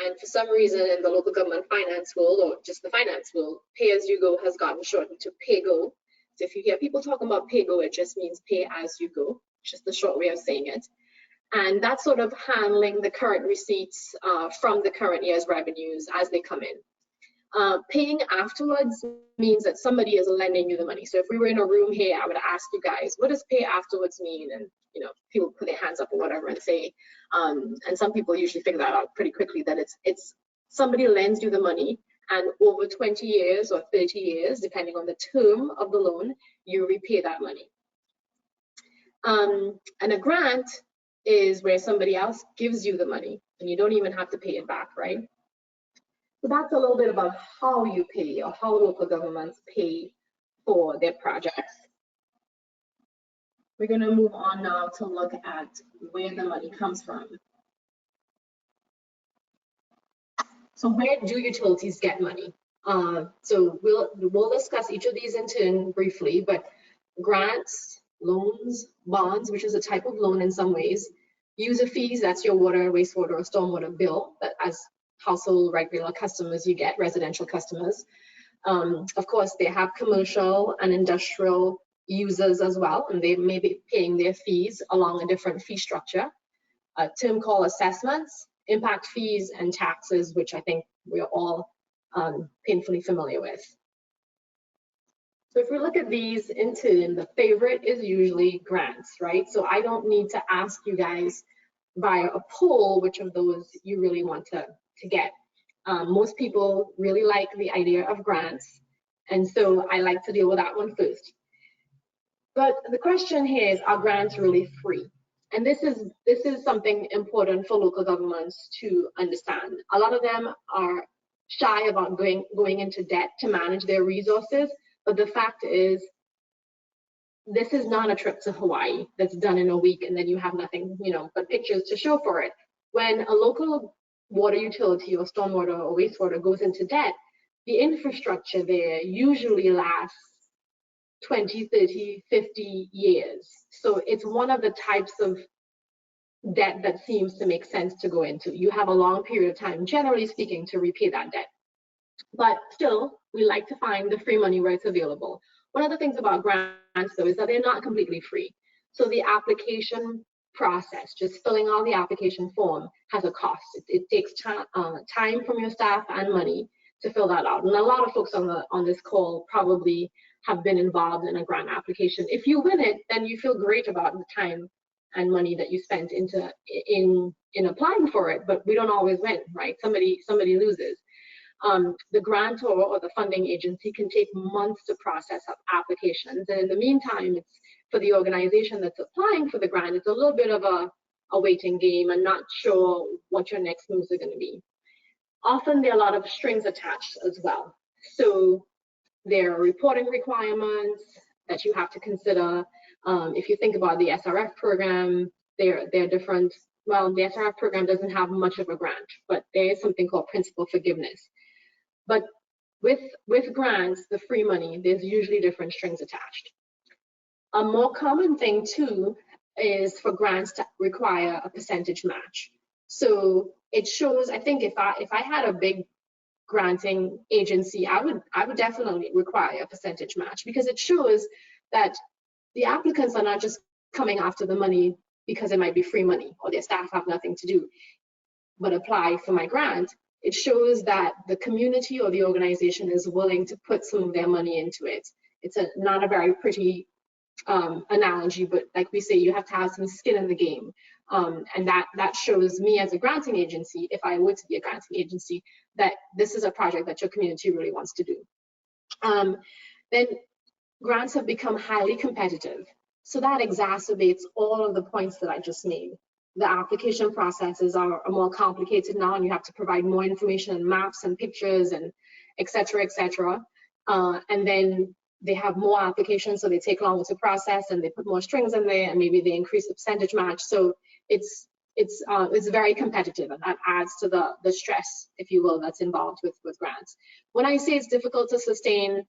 And for some reason in the local government finance world, or just the finance world, pay as you go has gotten shortened to pay go. So if you hear people talking about pay go, it just means pay as you go, just the short way of saying it. And that's sort of handling the current receipts from the current year's revenues as they come in. Paying afterwards means that somebody is lending you the money. So if we were in a room here, I would ask you guys, what does pay afterwards mean? And people put their hands up or whatever and say, and some people usually figure that out pretty quickly, that it's somebody lends you the money, and over 20 years or 30 years, depending on the term of the loan, you repay that money. And a grant is where somebody else gives you the money and you don't even have to pay it back, right? So that's a little bit about how you pay, or how local governments pay for their projects. We're going to move on now to look at where the money comes from. So where do utilities get money? So we'll discuss each of these in turn briefly, but grants, loans, bonds, which is a type of loan in some ways, user fees, that's your water, wastewater, or stormwater bill that as household regular customers you get, residential customers. Of course, they have commercial and industrial users as well, and they may be paying their fees along a different fee structure. A term called assessments, impact fees, and taxes, which I think we're all painfully familiar with. So if we look at these in turn, the favorite is usually grants, right? So I don't need to ask you guys via a poll which of those you really want to get. Most people really like the idea of grants, and so I like to deal with that one first. But the question here is, are grants really free? And this is something important for local governments to understand. A lot of them are shy about going into debt to manage their resources, but the fact is, this is not a trip to Hawaii that's done in a week and then you have nothing, but pictures to show for it. When a local water utility or stormwater or wastewater goes into debt, the infrastructure there usually lasts 20, 30, 50 years. So it's one of the types of debt that seems to make sense to go into. You have a long period of time, generally speaking, to repay that debt. But still, we like to find the free money where it's available. One of the things about grants, though, is that they're not completely free. So the application process, just filling out the application form, has a cost. It takes time from your staff and money to fill that out. And a lot of folks on this call probably have been involved in a grant application. If you win it, then you feel great about the time and money that you spent in applying for it. But we don't always win, right? Somebody loses. The grantor or the funding agency can take months to process applications. And in the meantime, it's for the organization that's applying for the grant, it's a little bit of a waiting game and not sure what your next moves are going to be. Often there are a lot of strings attached as well. So there are reporting requirements that you have to consider. If you think about the SRF program, they're different. Well, the SRF program doesn't have much of a grant, but there is something called principal forgiveness. But with grants, the free money, there's usually different strings attached. A more common thing too is for grants to require a percentage match. So it shows, I think if I had a big granting agency, I would definitely require a percentage match, because it shows that the applicants are not just coming after the money because it might be free money or their staff have nothing to do but apply for my grant. It shows that the community or the organization is willing to put some of their money into it. It's not a very pretty analogy, but like we say, you have to have some skin in the game. And that shows me as a granting agency, if I were to be a granting agency, that this is a project that your community really wants to do. Then grants have become highly competitive. So that exacerbates all of the points that I just made. The application processes are more complicated now, and you have to provide more information and maps and pictures and et cetera, et cetera. And then they have more applications, so they take longer to process, and they put more strings in there, and maybe they increase the percentage match. So it's very competitive, and that adds to the stress, if you will, that's involved with grants. When I say it's difficult to sustain,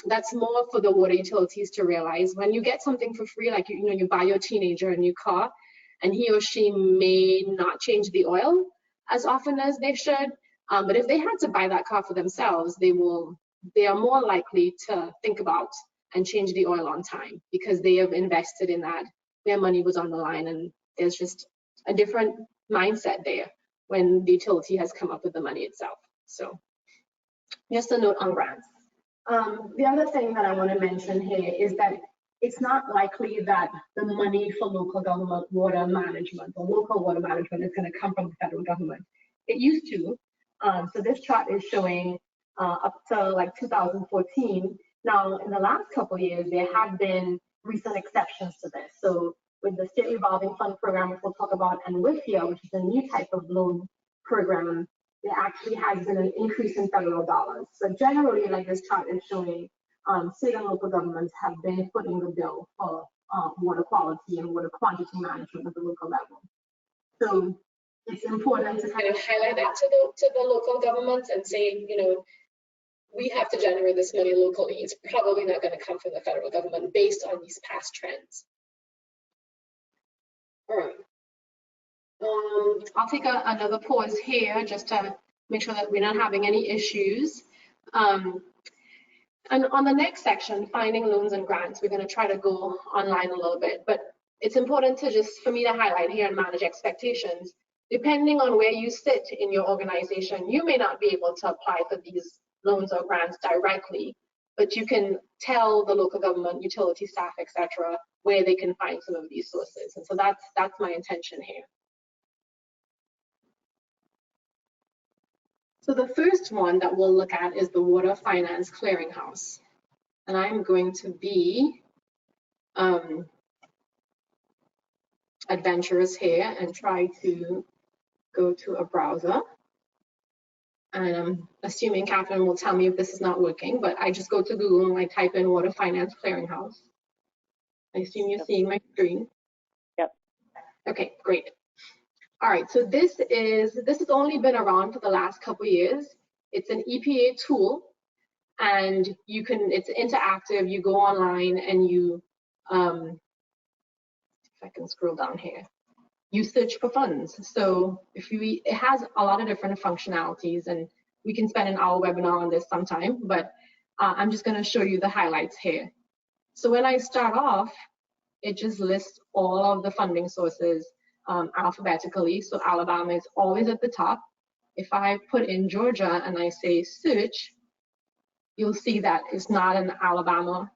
that's more for the water utilities to realize. When you get something for free, like you buy your teenager a new car, and he or she may not change the oil as often as they should, but if they had to buy that car for themselves, they are more likely to think about and change the oil on time, because they have invested in that. Their money was on the line, and there's just a different mindset there when the utility has come up with the money itself. So just a note on grants. The other thing that I want to mention here is that it's not likely that the money for local government water management or local water management is going to come from the federal government. It used to. So this chart is showing up to like 2014. Now, in the last couple of years, there have been recent exceptions to this. So with the State Revolving Fund program, which we'll talk about, and WIFIA, which is a new type of loan program, there actually has been an increase in federal dollars. So generally, like this chart is showing, state and local governments have been footing the bill for water quality and water quantity management at the local level. So it's important to kind of highlight that to the local governments and say, we have to generate this money locally. It's probably not going to come from the federal government based on these past trends. All right. I'll take another pause here just to make sure that we're not having any issues. And on the next section, finding loans and grants, we're going to try to go online a little bit, but it's important to for me to highlight here and manage expectations. Depending on where you sit in your organization, you may not be able to apply for these loans or grants directly, but you can tell the local government, utility staff, etc., where they can find some of these sources. And so that's my intention here. So the first one that we'll look at is the Water Finance Clearinghouse. And I'm going to be adventurous here and try to go to a browser. And I'm assuming Catherine will tell me if this is not working, but I just go to Google and I type in Water Finance Clearinghouse. I assume you're seeing my screen. Yep. Okay, great. All right, so this has only been around for the last couple of years. It's an EPA tool and you can, it's interactive. You go online and you, if I can scroll down here, you search for funds. So if you, it has a lot of different functionalities, and we can spend an hour webinar on this sometime, but I'm just going to show you the highlights here. So when I start off, it just lists all of the funding sources alphabetically. So Alabama is always at the top. If I put in Georgia and I say search, you'll see that it's not an Alabama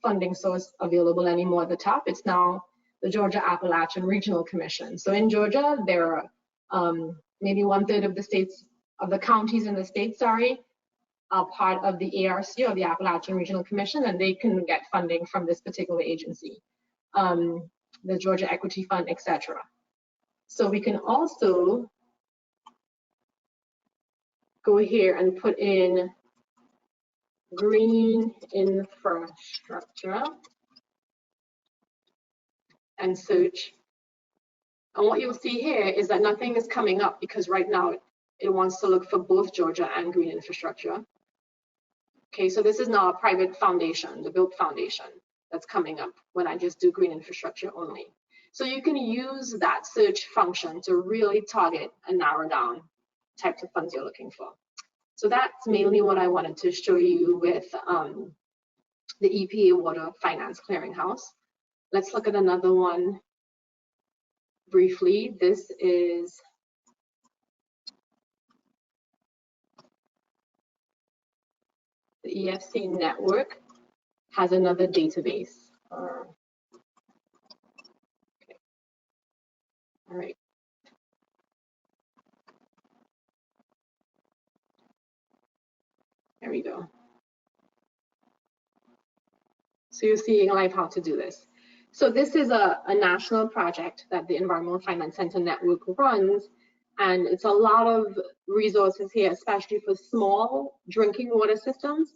funding source available anymore at the top. It's now the Georgia Appalachian Regional Commission. So in Georgia, there are maybe 1/3 of the states, of the counties in the state, sorry, are part of the ARC, or the Appalachian Regional Commission, and they can get funding from this particular agency, the Georgia Equity Fund, etc. So we can also go here and put in green infrastructure and search. And what you'll see here is that nothing is coming up, because right now it wants to look for both Georgia and green infrastructure. Okay, so this is now a private foundation, the built foundation, that's coming up when I just do green infrastructure only. So you can use that search function to really target and narrow down types of funds you're looking for. So that's mainly what I wanted to show you with the EPA Water Finance Clearinghouse. Let's look at another one briefly. This is the EFC Network, has another database. Okay. All right. There we go. So you're seeing live how to do this. So this is a national project that the Environmental Finance Center Network runs, and it's a lot of resources here, especially for small drinking water systems.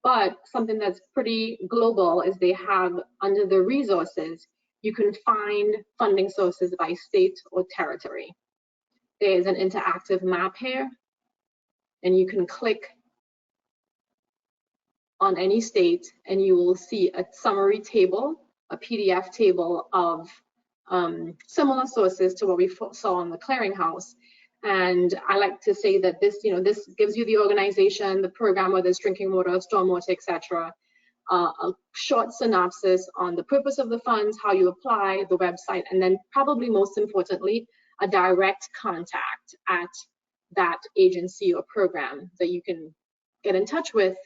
But something that's pretty global is they have, under the resources, you can find funding sources by state or territory. There's an interactive map here, and you can click on any state and you will see a summary table, a PDF table of similar sources to what we saw on the clearinghouse. And I like to say that this, this gives you the organization, the program, whether it's drinking water, stormwater, etc. A short synopsis on the purpose of the funds, how you apply, the website, and then probably most importantly, a direct contact at that agency or program that you can get in touch with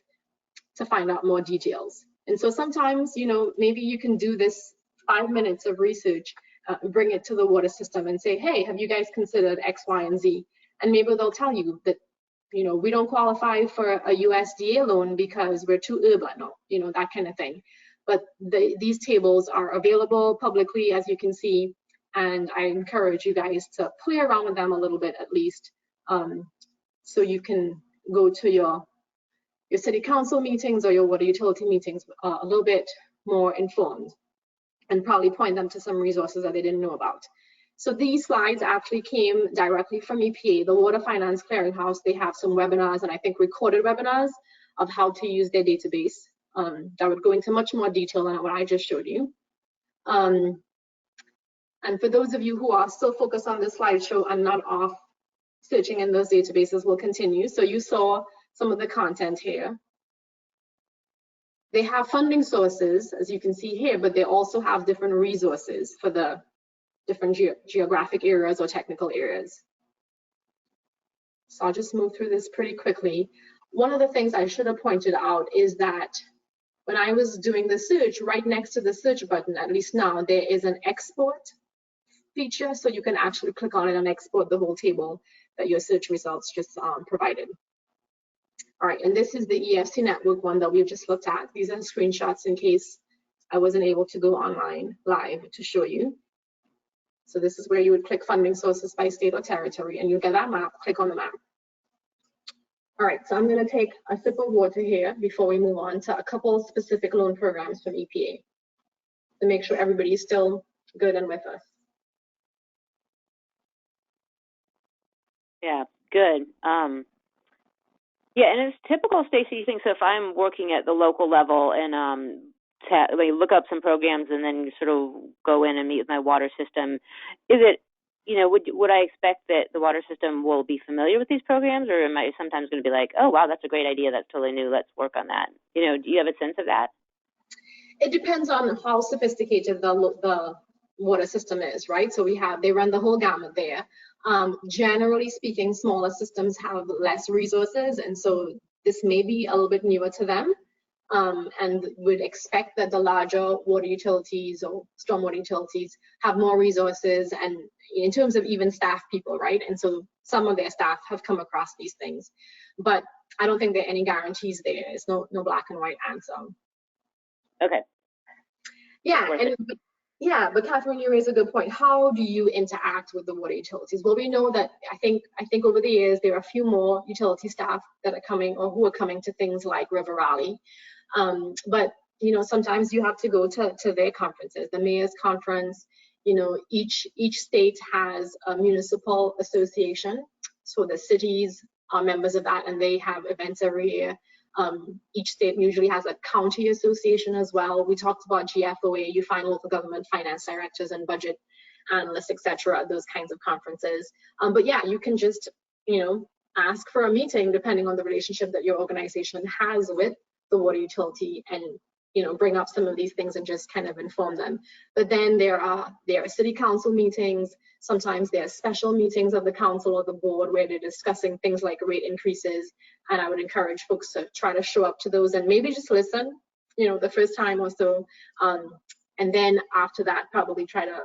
to find out more details. And so sometimes, maybe you can do this 5 minutes of research, bring it to the water system and say, hey, have you guys considered X, Y, and Z? And maybe they'll tell you that, we don't qualify for a USDA loan because we're too urban, or, that kind of thing. But these tables are available publicly, as you can see, and I encourage you guys to play around with them a little bit at least, so you can go to your city council meetings or your water utility meetings a little bit more informed, and probably point them to some resources that they didn't know about. So these slides actually came directly from EPA, the Water Finance Clearinghouse. They have some webinars, and I think recorded webinars of how to use their database that would go into much more detail than what I just showed you. And for those of you who are still focused on this slideshow and not off searching in those databases, we'll continue. So you saw some of the content here. They have funding sources, as you can see here, but they also have different resources for the different geographic areas or technical areas. So I'll just move through this pretty quickly. One of the things I should have pointed out is that when I was doing the search, right next to the search button, at least now, there is an export feature, so you can actually click on it and export the whole table that your search results just provided. All right, and this is the EFC Network one that we've just looked at. These are screenshots in case I wasn't able to go online live to show you. So this is where you would click funding sources by state or territory, and you get that map, click on the map. All right, so I'm gonna take a sip of water here before we move on to a couple of specific loan programs from EPA to make sure everybody's still good and with us. Yeah, good. Yeah, and it's typical, Stacey, you think, so if I'm working at the local level and like look up some programs and then sort of go in and meet with my water system, is it, would I expect that the water system will be familiar with these programs, or am I sometimes going to be like, oh, wow, that's a great idea, that's totally new, let's work on that? Do you have a sense of that? It depends on how sophisticated the water system is, right? So they run the whole gamut there. Generally speaking, smaller systems have less resources, and so this may be a little bit newer to them. And would expect that the larger water utilities or stormwater utilities have more resources, and in terms of even staff people, right? And so some of their staff have come across these things, but I don't think there are any guarantees there. It's no black and white answer. Okay. But Catherine, you raise a good point. How do you interact with the water utilities? Well, we know that I think over the years there are a few more utility staff that are coming or who are coming to things like River Rally. But sometimes you have to go to their conferences, the mayor's conference. Each state has a municipal association, so the cities are members of that, and they have events every year. Each state usually has a county association as well. We talked about GFOE. You find local government finance directors and budget analysts, etc., those kinds of conferences. But yeah, you can just ask for a meeting depending on the relationship that your organization has with the water utility, and bring up some of these things and just kind of inform them. But then there are city council meetings. Sometimes there are special meetings of the council or the board where they're discussing things like rate increases, and I would encourage folks to try to show up to those and maybe just listen the first time or so, and then after that probably try to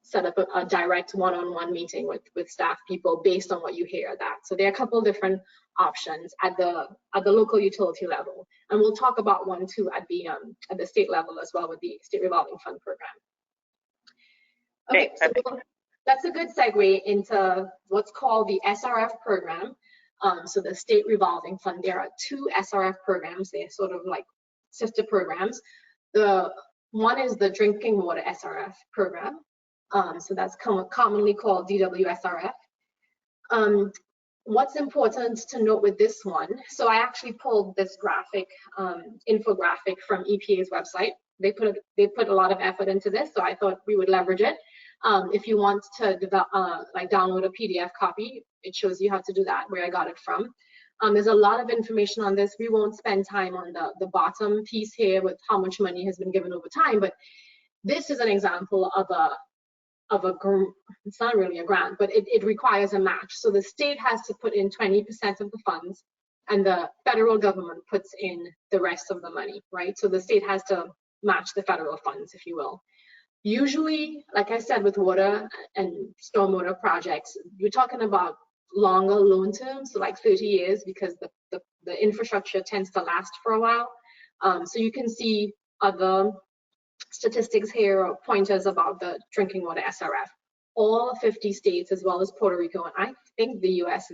set up a direct one-on-one meeting with staff people based on what you hear of that. So there are a couple of different options at the local utility level, and we'll talk about one too at the state level as well with the state revolving fund program. Okay, so that's a good segue into what's called the SRF program. So the state revolving fund, there are two SRF programs. They're sort of like sister programs. The one is the drinking water SRF program. So that's commonly called DWSRF. What's important to note with this one, so I actually pulled this graphic, infographic from EPA's website. They put a lot of effort into this, so I thought we would leverage it. If you want to download a PDF copy, it shows you how to do that, where I got it from. There's a lot of information on this. We won't spend time on the bottom piece here with how much money has been given over time, but this is an example of it's not really a grant, but it requires a match. So the state has to put in 20% of the funds, and the federal government puts in the rest of the money, right? So the state has to match the federal funds, if you will. Usually, like I said, with water and stormwater projects, you're talking about longer loan terms, so like 30 years, because the infrastructure tends to last for a while. So you can see other statistics here or pointers about the drinking water SRF. All 50 states, as well as Puerto Rico, and I think the US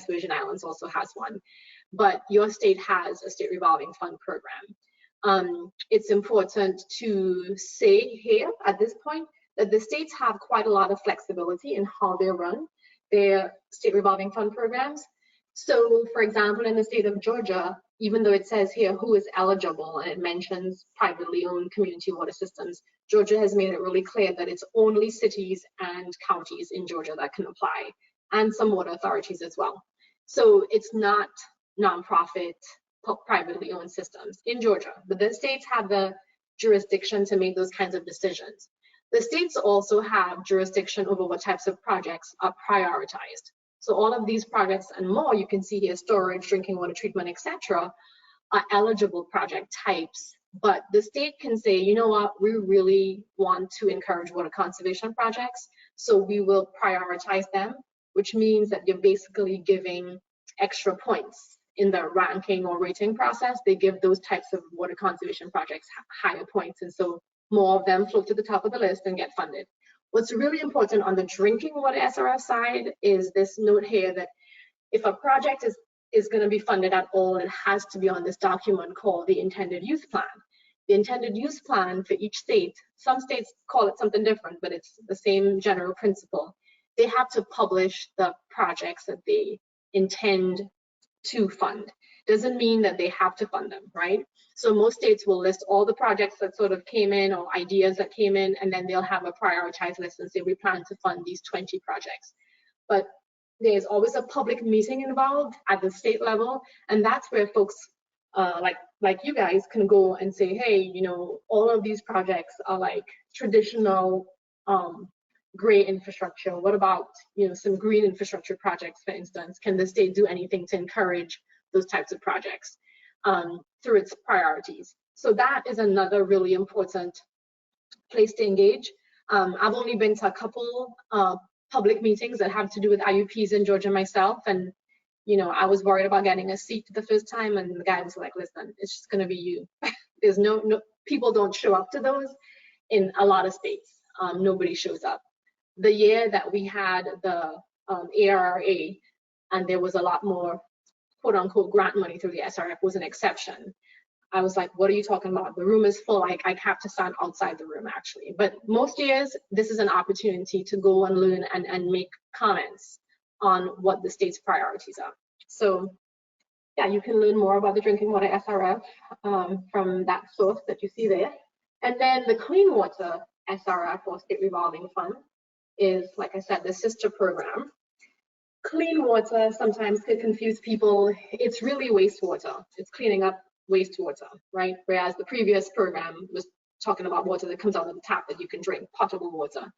Virgin Islands also has one, but your state has a state revolving fund program. It's important to say here at this point that the states have quite a lot of flexibility in how they run their state revolving fund programs. So, for example, in the state of Georgia, even though it says here who is eligible and it mentions privately owned community water systems, Georgia has made it really clear that it's only cities and counties in Georgia that can apply, and some water authorities as well. So it's not nonprofit, privately owned systems in Georgia, but the states have the jurisdiction to make those kinds of decisions. The states also have jurisdiction over what types of projects are prioritized. So all of these projects and more, you can see here, storage, drinking water treatment, etc., are eligible project types. But the state can say, you know what, we really want to encourage water conservation projects, so we will prioritize them, which means that you're basically giving extra points in the ranking or rating process. They give those types of water conservation projects higher points, and so more of them float to the top of the list and get funded. What's really important on the drinking water SRF side is this note here that if a project is going to be funded at all, it has to be on this document called the intended use plan. The intended use plan for each state, some states call it something different, but it's the same general principle. They have to publish the projects that they intend to fund. Doesn't mean that they have to fund them, right? So most states will list all the projects that sort of came in or ideas that came in, and then they'll have a prioritized list and say, we plan to fund these 20 projects. But there's always a public meeting involved at the state level, and that's where folks like you guys can go and say, hey, you know, all of these projects are like traditional gray infrastructure. What about, you know, some green infrastructure projects, for instance? Can the state do anything to encourage those types of projects through its priorities? So that is another really important place to engage. I've only been to a couple public meetings that have to do with IUPs in Georgia myself, and you know, I was worried about getting a seat the first time, and the guy was like, listen, it's just going to be you. There's no people don't show up to those in a lot of states. Nobody shows up. The year that we had the ARRA, and there was a lot more quote unquote grant money through the SRF, was an exception. I was like, what are you talking about? The room is full. I have to stand outside the room, actually. But most years, this is an opportunity to go and learn and make comments on what the state's priorities are. So yeah, you can learn more about the drinking water SRF from that source that you see there. And then the clean water SRF, or state revolving fund, is, like I said, the sister program. Clean water sometimes could confuse people. It's really wastewater. It's cleaning up wastewater, right? Whereas the previous program was talking about water that comes out of the tap that you can drink, potable water.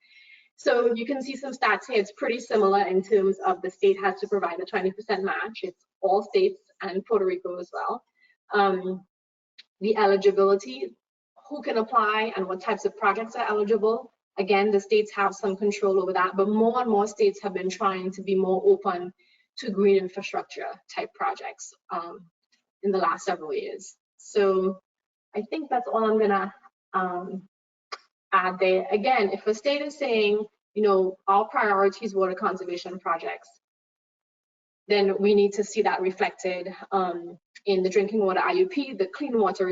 So you can see some stats here. It's pretty similar in terms of the state has to provide a 20% match. It's all states and Puerto Rico as well. The eligibility, who can apply and what types of projects are eligible. Again, the states have some control over that, but more and more states have been trying to be more open to green infrastructure type projects in the last several years. So I think that's all I'm gonna add there. Again, if a state is saying, you know, our priority is water conservation projects, then we need to see that reflected in the drinking water IUP. The clean water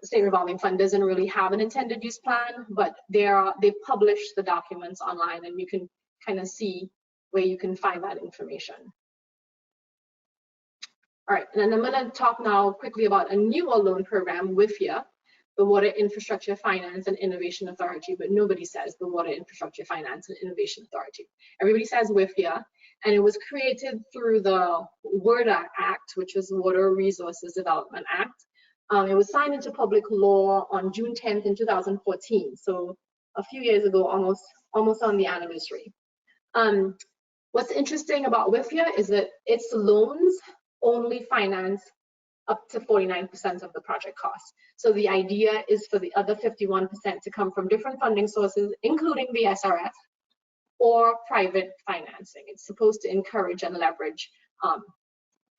state revolving fund doesn't really have an intended use plan, but they publish the documents online, and you can kind of see where you can find that information. All right, and then I'm going to talk now quickly about a newer loan program, WIFIA, the Water Infrastructure Finance and Innovation Authority, but nobody says the Water Infrastructure Finance and Innovation Authority. Everybody says WIFIA, and it was created through the WRDA Act, which is Water Resources Development Act. It was signed into public law on June 10th in 2014, so a few years ago, almost on the anniversary. What's interesting about WIFIA is that its loans only finance up to 49% of the project cost. So the idea is for the other 51% to come from different funding sources, including the SRF or private financing. It's supposed to encourage and leverage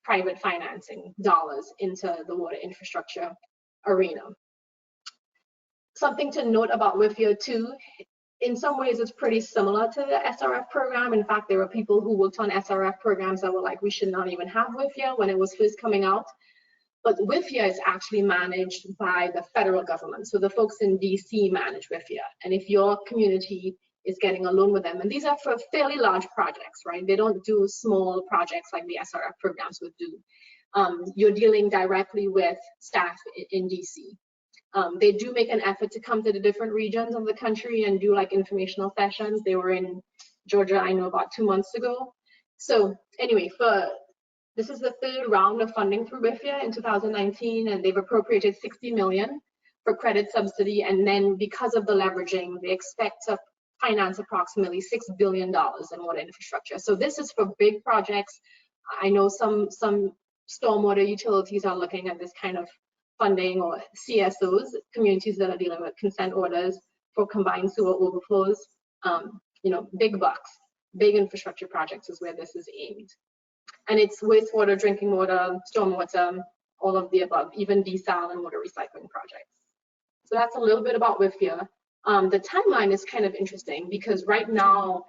private financing dollars into the water infrastructure arena. Something to note about WIFIA too, in some ways it's pretty similar to the SRF program. In fact, there were people who worked on SRF programs that were like, we should not even have WIFIA when it was first coming out. But WIFIA is actually managed by the federal government. So the folks in DC manage WIFIA. And if your community is getting a loan with them, and these are for fairly large projects, right? They don't do small projects like the SRF programs would do. You're dealing directly with staff in DC. They do make an effort to come to the different regions of the country and do like informational sessions. They were in Georgia, I know, about 2 months ago. So anyway, this is the third round of funding through WIFIA in 2019, and they've appropriated $60 million for credit subsidy. And then because of the leveraging, they expect to finance approximately $6 billion in water infrastructure. So this is for big projects. I know some stormwater utilities are looking at this kind of funding, or CSOs, communities that are dealing with consent orders for combined sewer overflows. You know, big bucks, big infrastructure projects is where this is aimed. And it's wastewater, drinking water, stormwater, all of the above, even desal and water recycling projects. So that's a little bit about WIFIA. The timeline is kind of interesting because right now,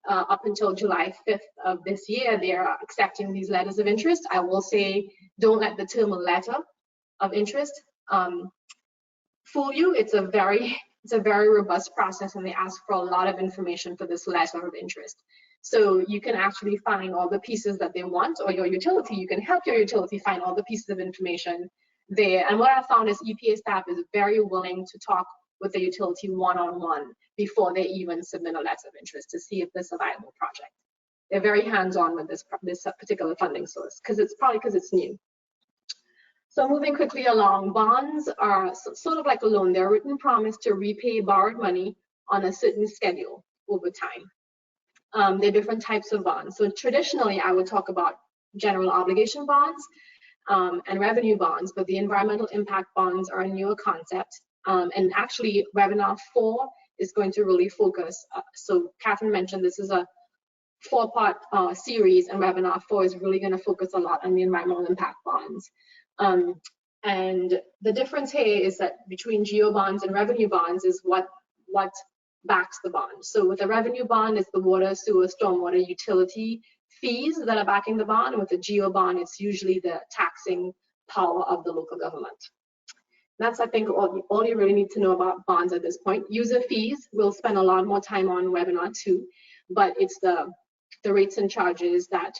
up until July 5th of this year, they are accepting these letters of interest. I will say, don't let the term letter of interest fool you. It's a very robust process, and they ask for a lot of information for this letter of interest. So you can actually find all the pieces that they want, or your utility, you can help your utility find all the pieces of information there. And what I found is EPA staff is very willing to talk with the utility one-on-one before they even submit a letter of interest to see if this is a viable project. They're very hands-on with this particular funding source, it's probably because it's new. So moving quickly along, bonds are sort of like a loan. They're a written promise to repay borrowed money on a certain schedule over time. There are different types of bonds. So traditionally, I would talk about general obligation bonds and revenue bonds, but the environmental impact bonds are a newer concept. And actually, webinar 4 is going to really focus. So Catherine mentioned this is a 4-part series, and webinar 4 is really going to focus a lot on the environmental impact bonds. And the difference here is that between geo bonds and revenue bonds is what backs the bond. So with a revenue bond, it's the water, sewer, stormwater, utility fees that are backing the bond. With a geo bond, it's usually the taxing power of the local government. That's, I think, all you really need to know about bonds at this point. User fees, we'll spend a lot more time on webinar 2, but it's the rates and charges that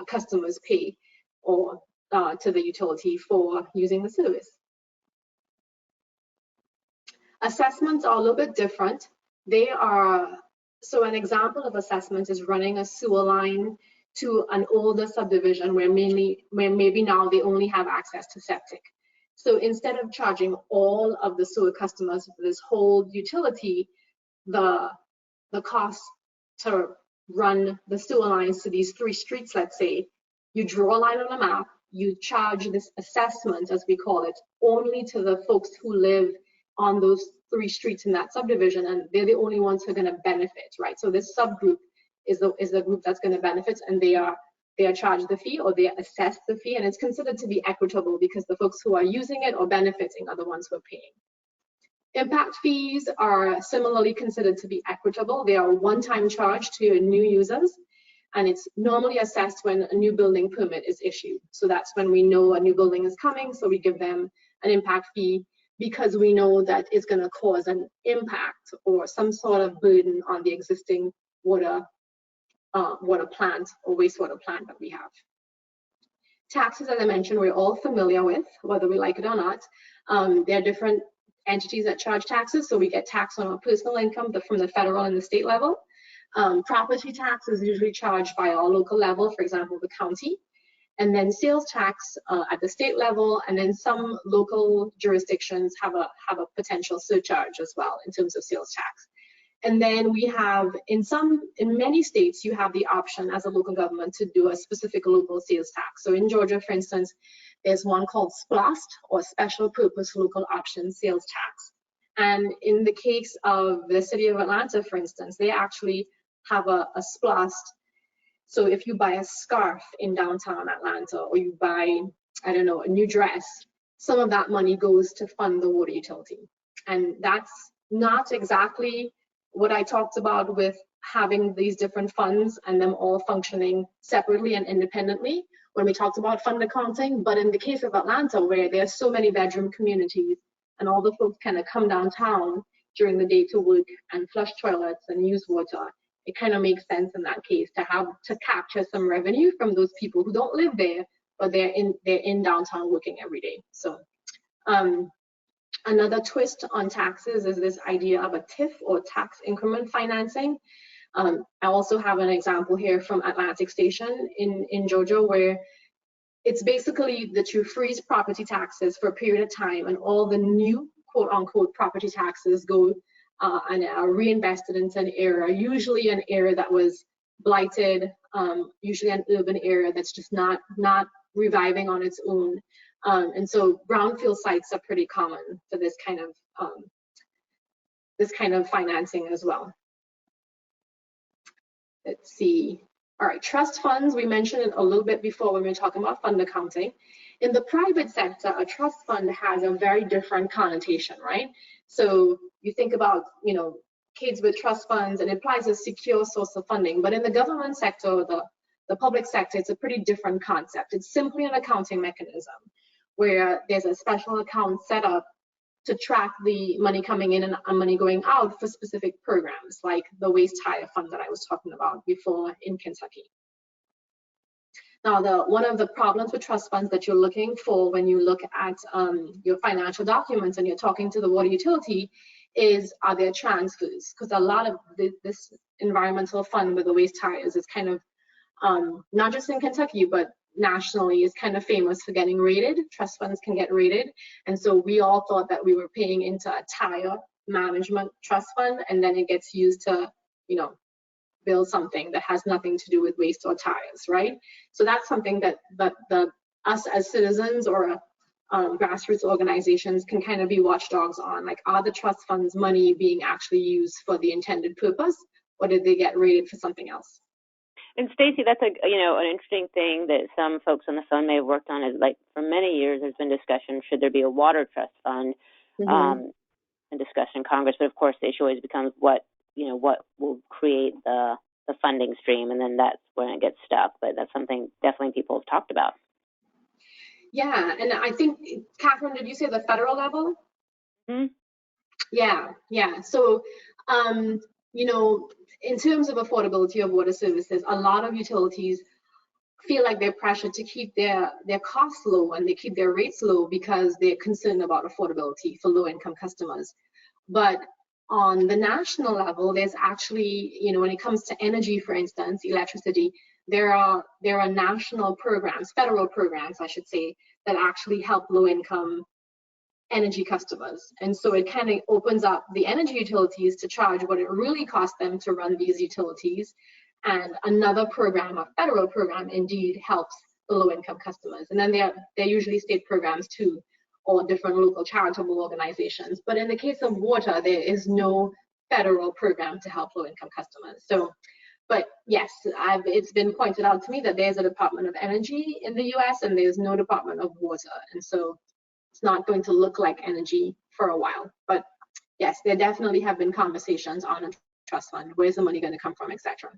customers pay or to the utility for using the service. Assessments are a little bit different. They are, so an example of assessment is running a sewer line to an older subdivision where maybe now they only have access to septic. So instead of charging all of the sewer customers for this whole utility, the cost to run the sewer lines to these 3 streets, let's say, you draw a line on a map, you charge this assessment, as we call it, only to the folks who live on those 3 streets in that subdivision, and they're the only ones who are going to benefit, right? So this subgroup is the group that's going to benefit, and they are charged the fee, or they assess the fee, and it's considered to be equitable because the folks who are using it or benefiting are the ones who are paying. Impact fees are similarly considered to be equitable. They are a one-time charge to your new users, and it's normally assessed when a new building permit is issued. So that's when we know a new building is coming, so we give them an impact fee because we know that it's going to cause an impact or some sort of burden on the existing water plant or wastewater plant that we have. Taxes, as I mentioned, we're all familiar with, whether we like it or not. There are different entities that charge taxes, so we get tax on our personal income from the federal and the state level. Property tax is usually charged by our local level, for example, the county, and then sales tax at the state level, and then some local jurisdictions have a potential surcharge as well in terms of sales tax. And then we have, in many states, you have the option as a local government to do a specific local sales tax. So in Georgia, for instance, there's one called SPLOST, or Special Purpose Local Option Sales Tax. And in the case of the city of Atlanta, for instance, they actually have a SPLOST. So if you buy a scarf in downtown Atlanta, or you buy, I don't know, a new dress, some of that money goes to fund the water utility. And that's not exactly what I talked about with having these different funds and them all functioning separately and independently when we talked about fund accounting. But in the case of Atlanta, where there's so many bedroom communities and all the folks kind of come downtown during the day to work and flush toilets and use water, it kind of makes sense in that case to capture some revenue from those people who don't live there, but they're in downtown working every day. So another twist on taxes is this idea of a TIF, or tax increment financing. I also have an example here from Atlantic Station in Georgia, where it's basically that you freeze property taxes for a period of time, and all the new quote unquote property taxes go and are reinvested into an area, usually an area that was blighted, usually an urban area that's just not reviving on its own. And so brownfield sites are pretty common for this kind of financing as well. Let's see. All right, trust funds, we mentioned it a little bit before when we were talking about fund accounting. In the private sector, a trust fund has a very different connotation, right? So you think about, kids with trust funds, and it implies a secure source of funding. But in the government sector, the public sector, it's a pretty different concept. It's simply an accounting mechanism where there's a special account set up to track the money coming in and money going out for specific programs, like the waste hire fund that I was talking about before in Kentucky. Now, one of the problems with trust funds that you're looking for when you look at your financial documents and you're talking to the water utility is, are there transfers? Because a lot of this environmental fund with the waste hires is kind of, not just in Kentucky, but nationally is kind of famous for getting rated. Trust funds can get rated. And so we all thought that we were paying into a tire management trust fund, and then it gets used to, you know, build something that has nothing to do with waste or tires, right? So that's something that us as citizens or grassroots organizations can kind of be watchdogs on. Like, are the trust funds money being actually used for the intended purpose, or did they get rated for something else? And Stacey, that's an interesting thing that some folks on the phone may have worked on. Is like, for many years there's been discussion, should there be a water trust fund, and discussion in Congress. But of course, the issue always becomes what will create the funding stream, and then that's when it gets stuck. But that's something definitely people have talked about. Yeah, and I think, Catherine, did you say the federal level? Mm-hmm. Yeah. So, in terms of affordability of water services, a lot of utilities feel like they're pressured to keep their costs low and they keep their rates low because they're concerned about affordability for low-income customers. But on the national level, there's actually, when it comes to energy, for instance, electricity, there are national programs, federal programs, I should say, that actually help low-income energy customers. And so it kind of opens up the energy utilities to charge what it really costs them to run these utilities. And another program, a federal program, indeed helps the low-income customers. And then they're usually state programs too, or different local charitable organizations. But in the case of water, there is no federal program to help low-income customers. So, but yes, it's been pointed out to me that there's a Department of Energy in the US and there's no Department of Water. And so it's not going to look like energy for a while. But yes, there definitely have been conversations on a trust fund. Where's the money going to come from, etc.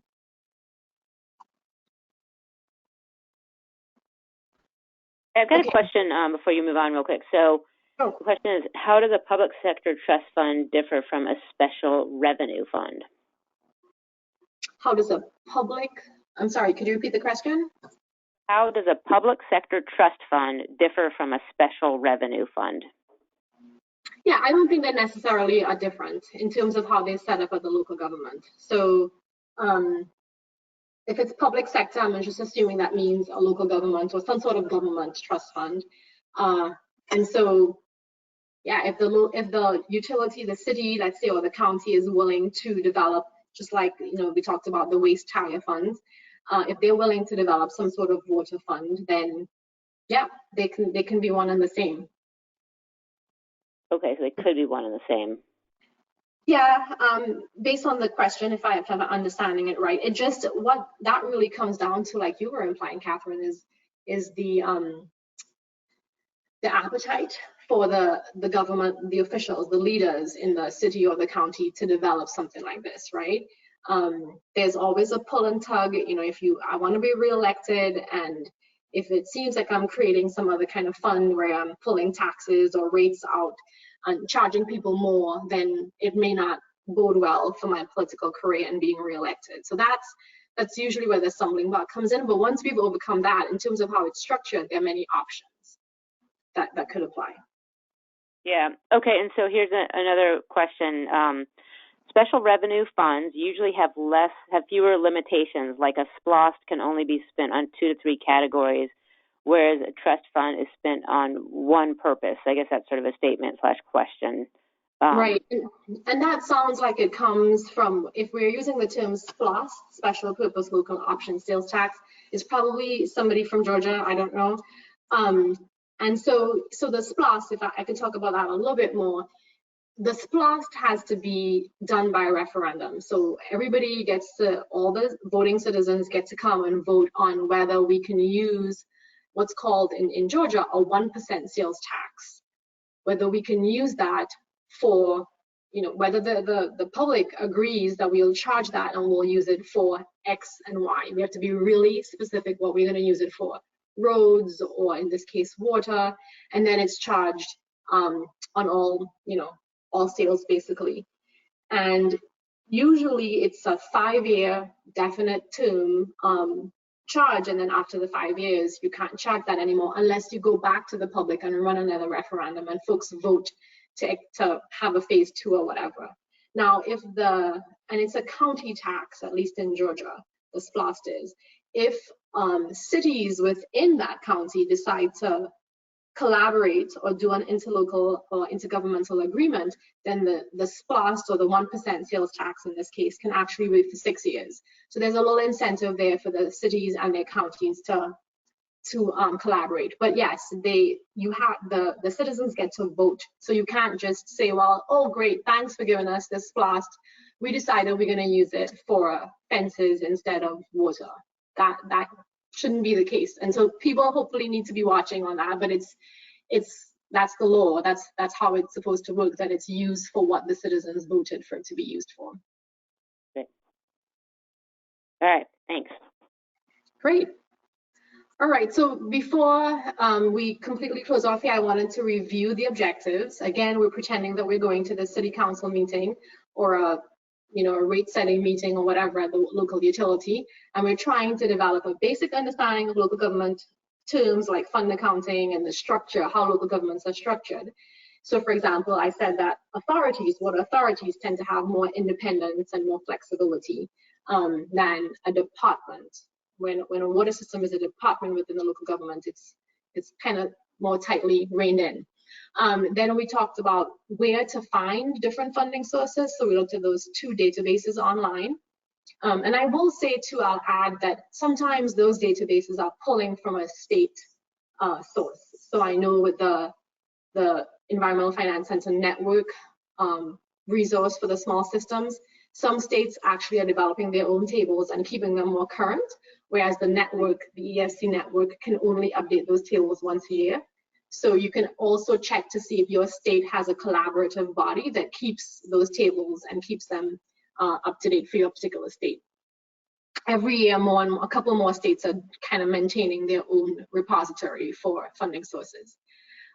I've got a question before you move on real quick. So the question is, how does a public sector trust fund differ from a special revenue fund? How does a public, I'm sorry, could you repeat the question? How does a public sector trust fund differ from a special revenue fund? Yeah, I don't think they necessarily are different in terms of how they're set up at the local government. So if it's public sector, I'm just assuming that means a local government or some sort of government trust fund. And so, yeah, if the utility, the city, let's say, or the county is willing to develop, just like we talked about the waste tire funds, if they're willing to develop some sort of water fund, then yeah, they can be one and the same. Okay, so they could be one and the same. Yeah, based on the question, if I'm understanding it right, it just, what that really comes down to, like you were implying, Catherine, is the appetite for the government, the officials, the leaders in the city or the county to develop something like this, right? There's always a pull and tug. If I want to be reelected, and if it seems like I'm creating some other kind of fund where I'm pulling taxes or rates out and charging people more, then it may not bode well for my political career and being reelected. So that's usually where the stumbling block comes in. But once we've overcome that, in terms of how it's structured, there are many options that could apply. Yeah. Okay. And so here's another question. Special revenue funds usually have fewer limitations, like a SPLOST can only be spent on 2 to 3 categories, whereas a trust fund is spent on one purpose. I guess that's sort of a statement / question. Right, and that sounds like it comes from, if we're using the term SPLOST, Special Purpose Local Option Sales Tax, is probably somebody from Georgia, I don't know. And so the SPLOST, if I could talk about that a little bit more, the SPLOST has to be done by referendum. So everybody all the voting citizens get to come and vote on whether we can use what's called in Georgia a 1% sales tax, whether we can use that for, whether the public agrees that we'll charge that and we'll use it for X and Y. We have to be really specific what we're going to use it for, roads, or in this case, water, and then it's charged on all, all sales basically. And usually it's a 5-year definite term charge, and then after the 5 years, you can't charge that anymore unless you go back to the public and run another referendum and folks vote to have a phase 2 or whatever. Now, and it's a county tax, at least in Georgia, the SPLOST is. If cities within that county decide to collaborate or do an interlocal or intergovernmental agreement, then the SPLOST, or the 1% sales tax in this case, can actually be for 6 years. So there's a little incentive there for the cities and their counties to collaborate. But yes, the citizens get to vote. So you can't just say, well, oh great, thanks for giving us this SPLOST. We decided we're going to use it for fences instead of water. That shouldn't be the case. And so people hopefully need to be watching on that, but that's the law. That's how it's supposed to work, that it's used for what the citizens voted for it to be used for. Okay. All right, thanks. Great. All right, so before we completely close off here, I wanted to review the objectives. Again, we're pretending that we're going to the city council meeting or a rate setting meeting or whatever at the local utility, and we're trying to develop a basic understanding of local government terms like fund accounting and the structure, how local governments are structured. So for example, I said that water authorities tend to have more independence and more flexibility than a department. When a water system is a department within the local government, it's kind of more tightly reined in. Then we talked about where to find different funding sources. So we looked at those 2 databases online. And I will say too, I'll add that sometimes those databases are pulling from a state source. So I know with the Environmental Finance Center network resource for the small systems, some states actually are developing their own tables and keeping them more current, whereas the network, the EFC network, can only update those tables once a year. So you can also check to see if your state has a collaborative body that keeps those tables and keeps them up to date for your particular state. Every year, a couple more states are kind of maintaining their own repository for funding sources.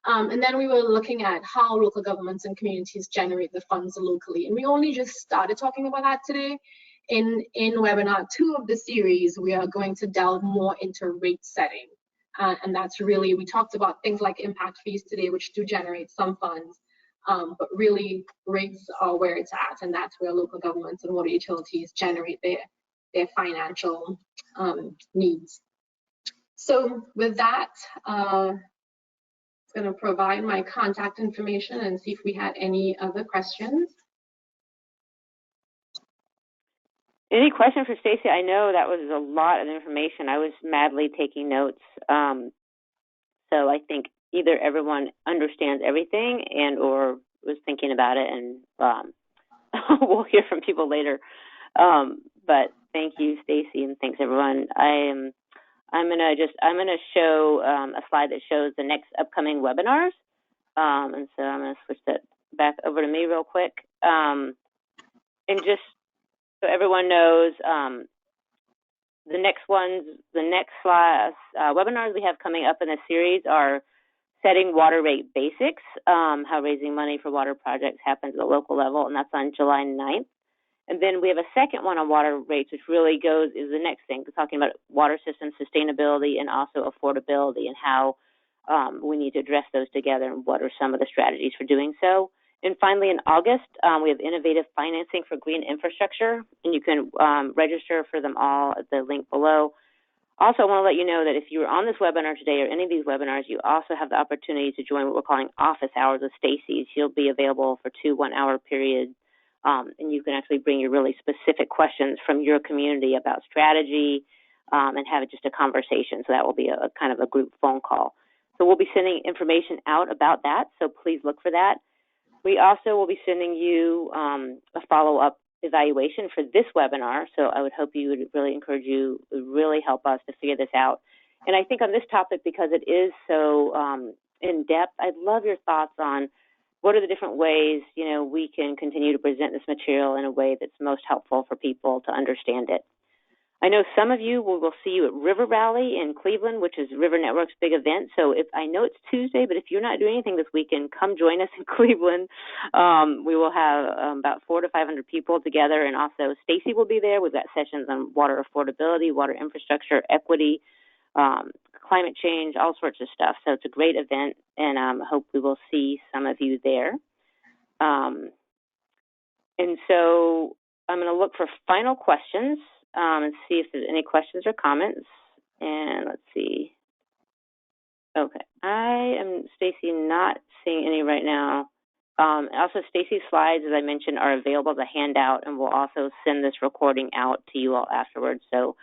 And then we were looking at how local governments and communities generate the funds locally. And we only just started talking about that today. In webinar 2 of the series, we are going to delve more into rate setting. And that's really, we talked about things like impact fees today, which do generate some funds, but really rates are where it's at, and that's where local governments and water utilities generate their financial needs. So with that, I'm going to provide my contact information and see if we had any other questions. Any question for Stacey? I know that was a lot of information. I was madly taking notes. So I think either everyone understands everything and or was thinking about it, and we'll hear from people later. But thank you, Stacey, and thanks everyone. I'm gonna show a slide that shows the next upcoming webinars. And so I'm gonna switch that back over to me real quick. And just so everyone knows, the next webinars we have coming up in this series are setting water rate basics, how raising money for water projects happens at the local level, and that's on July 9th. And then we have a second one on water rates, which really is the next thing, talking about water system sustainability and also affordability and how we need to address those together and what are some of the strategies for doing so. And finally, in August, we have innovative financing for green infrastructure, and you can register for them all at the link below. Also, I want to let you know that if you were on this webinar today or any of these webinars, you also have the opportunity to join what we're calling office hours with Stacey. She'll be available for 2 one-hour periods, and you can actually bring your really specific questions from your community about strategy and have just a conversation. So that will be a kind of a group phone call. So we'll be sending information out about that, so please look for that. We also will be sending you a follow-up evaluation for this webinar, so I would hope you would really encourage you, it would really help us to figure this out. And I think on this topic, because it is so in-depth, I'd love your thoughts on what are the different ways, we can continue to present this material in a way that's most helpful for people to understand it. I know some of you will see you at River Rally in Cleveland, which is River Network's big event. So I know it's Tuesday, but if you're not doing anything this weekend, come join us in Cleveland. We will have about 400 to 500 people together, and also Stacey will be there. We've got sessions on water affordability, water infrastructure, equity, climate change, all sorts of stuff. So it's a great event, and I hope we will see some of you there. And so I'm going to look for final questions and see if there's any questions or comments. And let's see. Okay, I am, Stacey, not seeing any right now. Also, Stacey's slides, as I mentioned, are available as a handout, and we'll also send this recording out to you all afterwards. So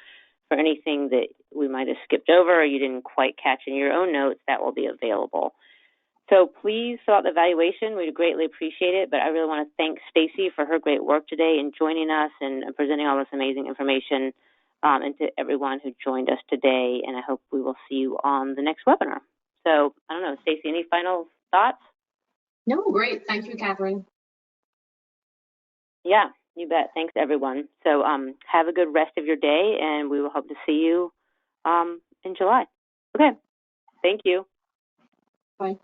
for anything that we might have skipped over or you didn't quite catch in your own notes, that will be available. So please fill out the evaluation. We'd greatly appreciate it. But I really want to thank Stacey for her great work today in joining us and presenting all this amazing information, and to everyone who joined us today. And I hope we will see you on the next webinar. So I don't know, Stacey, any final thoughts? No, great. Thank you, Catherine. Yeah, you bet. Thanks, everyone. So have a good rest of your day, and we will hope to see you in July. Okay, thank you. Bye.